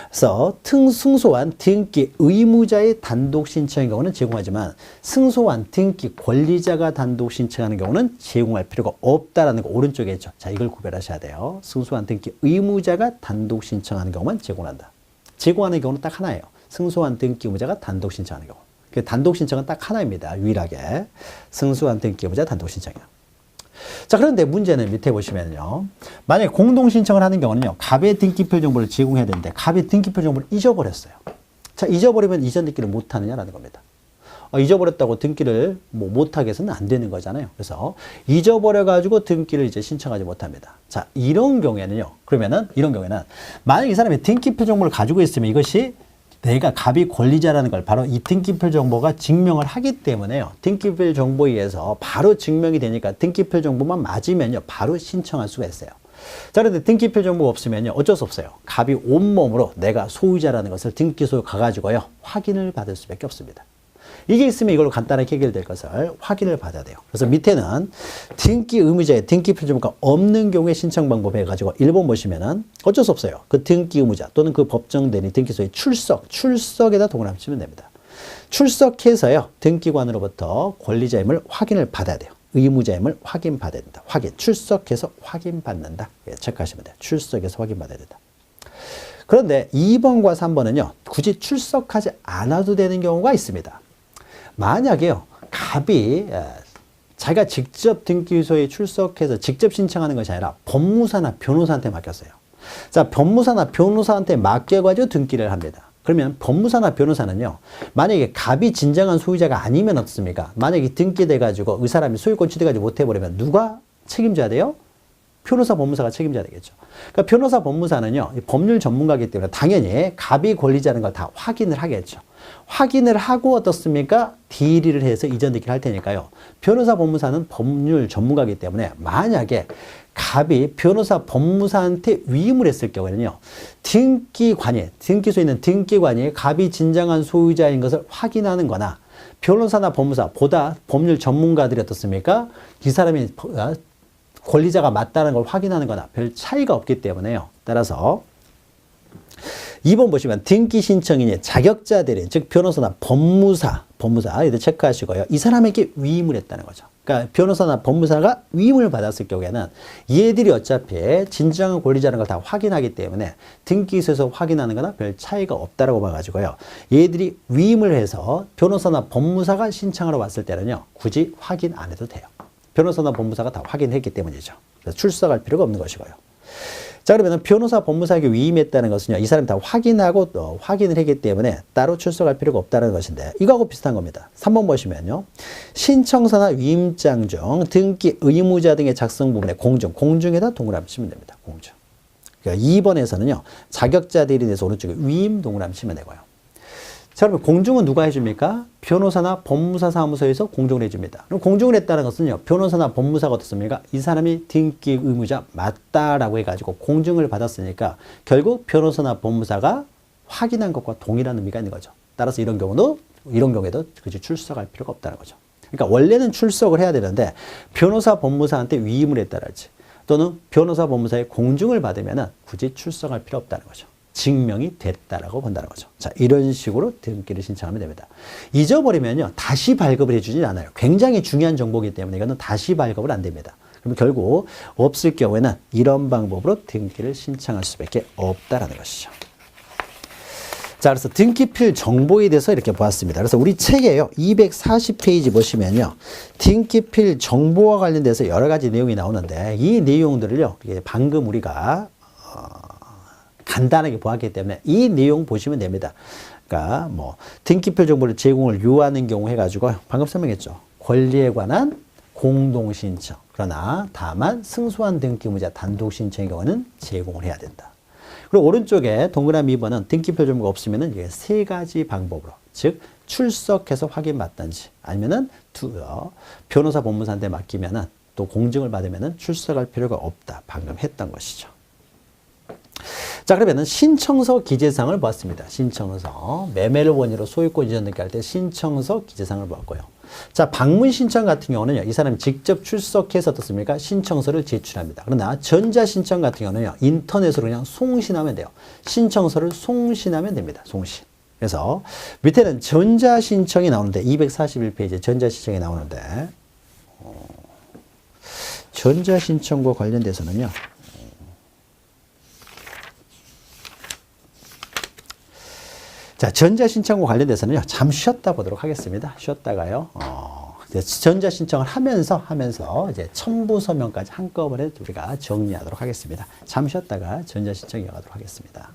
그래서 승소한 등기 의무자의 단독 신청의 경우는 제공하지만 승소한 등기 권리자가 단독 신청하는 경우는 제공할 필요가 없다라는 거 오른쪽에 있죠. 자, 이걸 구별하셔야 돼요. 승소한 등기 의무자가 단독 신청하는 경우만 제공한다. 제공하는 경우는 딱 하나예요. 승소한 등기 의무자가 단독 신청하는 경우. 그 단독 신청은 딱 하나입니다. 유일하게 승소한 등기 의무자 단독 신청이요. 자, 그런데 문제는 밑에 보시면요. 만약에 공동 신청을 하는 경우는요. 갑의 등기표 정보를 제공해야 되는데 갑의 등기표 정보를 잊어버렸어요. 자, 잊어버리면 이전 등기를 못하느냐라는 겁니다. 잊어버렸다고 등기를 못하게 해서는 안 되는 거잖아요. 그래서 잊어버려가지고 등기를 이제 신청하지 못합니다. 자, 이런 경우에는요. 그러면은 이런 경우에는 만약에 이 사람이 등기표 정보를 가지고 있으면 이것이 내가 갑이 권리자라는 걸 바로 이 등기표 정보가 증명을 하기 때문에요. 등기표 정보에 의해서 바로 증명이 되니까 등기표 정보만 맞으면요. 바로 신청할 수가 있어요. 자, 그런데 등기표 정보가 없으면요. 어쩔 수 없어요. 갑이 온몸으로 내가 소유자라는 것을 등기소에 가가지고요. 확인을 받을 수밖에 없습니다. 이게 있으면 이걸로 간단하게 해결될 것을 확인을 받아야 돼요. 그래서 밑에는 등기 의무자의 등기표 정보가 없는 경우에 신청 방법 해가지고 1번 보시면은 어쩔 수 없어요. 그 등기 의무자 또는 그 법정대리 등기소에 출석에다 동그라미 치면 됩니다. 출석해서요. 등기관으로부터 권리자임을 확인을 받아야 돼요. 의무자임을 확인받아야 된다. 출석해서 확인받는다. 예, 체크하시면 돼요. 출석해서 확인받아야 된다. 그런데 2번과 3번은요. 굳이 출석하지 않아도 되는 경우가 있습니다. 만약에요, 갑이 자기가 직접 등기소에 출석해서 직접 신청하는 것이 아니라 법무사나 변호사한테 맡겼어요. 자, 법무사나 변호사한테 맡겨가지고 등기를 합니다. 그러면 법무사나 변호사는요, 만약에 갑이 진정한 소유자가 아니면 어떻습니까? 만약에 등기돼가지고 이 사람이 소유권 취득하지 못해버리면 누가 책임져야 돼요? 변호사, 법무사가 책임져야 되겠죠. 그러니까 변호사, 법무사는요, 법률 전문가이기 때문에 당연히 갑이 권리자는 걸 다 확인을 하겠죠. 확인을 하고 어떻습니까? 디리를 해서 이전 등기를 할 테니까요. 변호사, 법무사는 법률 전문가이기 때문에 만약에 갑이 변호사, 법무사한테 위임을 했을 경우에는요. 등기관이, 등기소에 있는 등기관이 갑이 진정한 소유자인 것을 확인하는 거나 변호사나 법무사, 보다 법률 전문가들이 어떻습니까? 이 사람이 권리자가 맞다는 걸 확인하는 거나 별 차이가 없기 때문에요. 따라서 2번 보시면 등기 신청인이 자격자 대리인, 즉 변호사나 법무사 이들 체크하시고요. 이 사람에게 위임을 했다는 거죠. 그러니까 변호사나 법무사가 위임을 받았을 경우에는 얘들이 어차피 진정한 권리자라는 걸 다 확인하기 때문에 등기소에서 확인하는 거나 별 차이가 없다라고 봐가지고요. 얘들이 위임을 해서 변호사나 법무사가 신청하러 왔을 때는요. 굳이 확인 안 해도 돼요. 변호사나 법무사가 다 확인했기 때문이죠. 그래서 출석할 필요가 없는 것이고요. 자, 그러면 변호사, 법무사에게 위임했다는 것은요, 이 사람이 다 확인하고 또 확인을 했기 때문에 따로 출석할 필요가 없다는 것인데, 이거하고 비슷한 겁니다. 3번 보시면요, 신청서나 위임장 중 등기 의무자 등의 작성 부분에 공중에다 동그라미 치면 됩니다. 공중. 그러니까 2번에서는요, 자격자 대리인에 대해서 오른쪽에 위임 동그라미 치면 되고요. 자, 그러면 공중은 누가 해줍니까? 변호사나 법무사 사무소에서 공중을 해줍니다. 그럼 공중을 했다는 것은요, 변호사나 법무사가 어떻습니까? 이 사람이 등기 의무자 맞다라고 해가지고 공중을 받았으니까 결국 변호사나 법무사가 확인한 것과 동일한 의미가 있는 거죠. 따라서 이런 경우에도 그치 출석할 필요가 없다는 거죠. 그러니까 원래는 출석을 해야 되는데 변호사, 법무사한테 위임을 했다랄지 또는 변호사, 법무사의 공중을 받으면 굳이 출석할 필요 없다는 거죠. 증명이 됐다라고 본다는 거죠. 자, 이런 식으로 등기를 신청하면 됩니다. 잊어버리면요, 다시 발급을 해주지 않아요. 굉장히 중요한 정보이기 때문에 이거는 다시 발급을 안 됩니다. 그럼 결국 없을 경우에는 이런 방법으로 등기를 신청할 수밖에 없다라는 것이죠. 자, 그래서 등기필 정보에 대해서 이렇게 보았습니다. 그래서 우리 책에요, 240페이지 보시면요, 등기필 정보와 관련돼서 여러 가지 내용이 나오는데 이 내용들을요, 방금 우리가 간단하게 보았기 때문에 이 내용 보시면 됩니다. 그러니까 뭐 등기필 정보를 제공을 요하는 경우 해가지고 방금 설명했죠. 권리에 관한 공동 신청. 그러나 다만 승소한 등기 의무자 단독 신청의 경우는 제공을 해야 된다. 그리고 오른쪽에 동그라미 2번은 등기필 정보가 없으면은 이게 세 가지 방법으로, 즉 출석해서 확인받든지 아니면은 변호사, 법무사한테 맡기면은 또 공증을 받으면은 출석할 필요가 없다. 방금 했던 것이죠. 자, 그러면은 신청서 기재사항을 보았습니다. 신청서. 매매를 원인으로 소유권 이전 등기할 때 신청서 기재사항을 보았고요. 자, 방문 신청 같은 경우는요, 이 사람이 직접 출석해서 어떻습니까? 신청서를 제출합니다. 그러나 전자 신청 같은 경우는요, 인터넷으로 그냥 송신하면 돼요. 신청서를 송신하면 됩니다. 송신. 그래서 밑에는 전자 신청이 나오는데 241페이지에 전자 신청이 나오는데 전자 신청과 관련돼서는요. 자, 전자신청과 관련돼서는요, 잠시 쉬었다 보도록 하겠습니다. 쉬었다가요, 전자신청을 하면서 이제 첨부서명까지 한꺼번에 우리가 정리하도록 하겠습니다. 잠시 쉬었다가 전자신청 이어가도록 하겠습니다.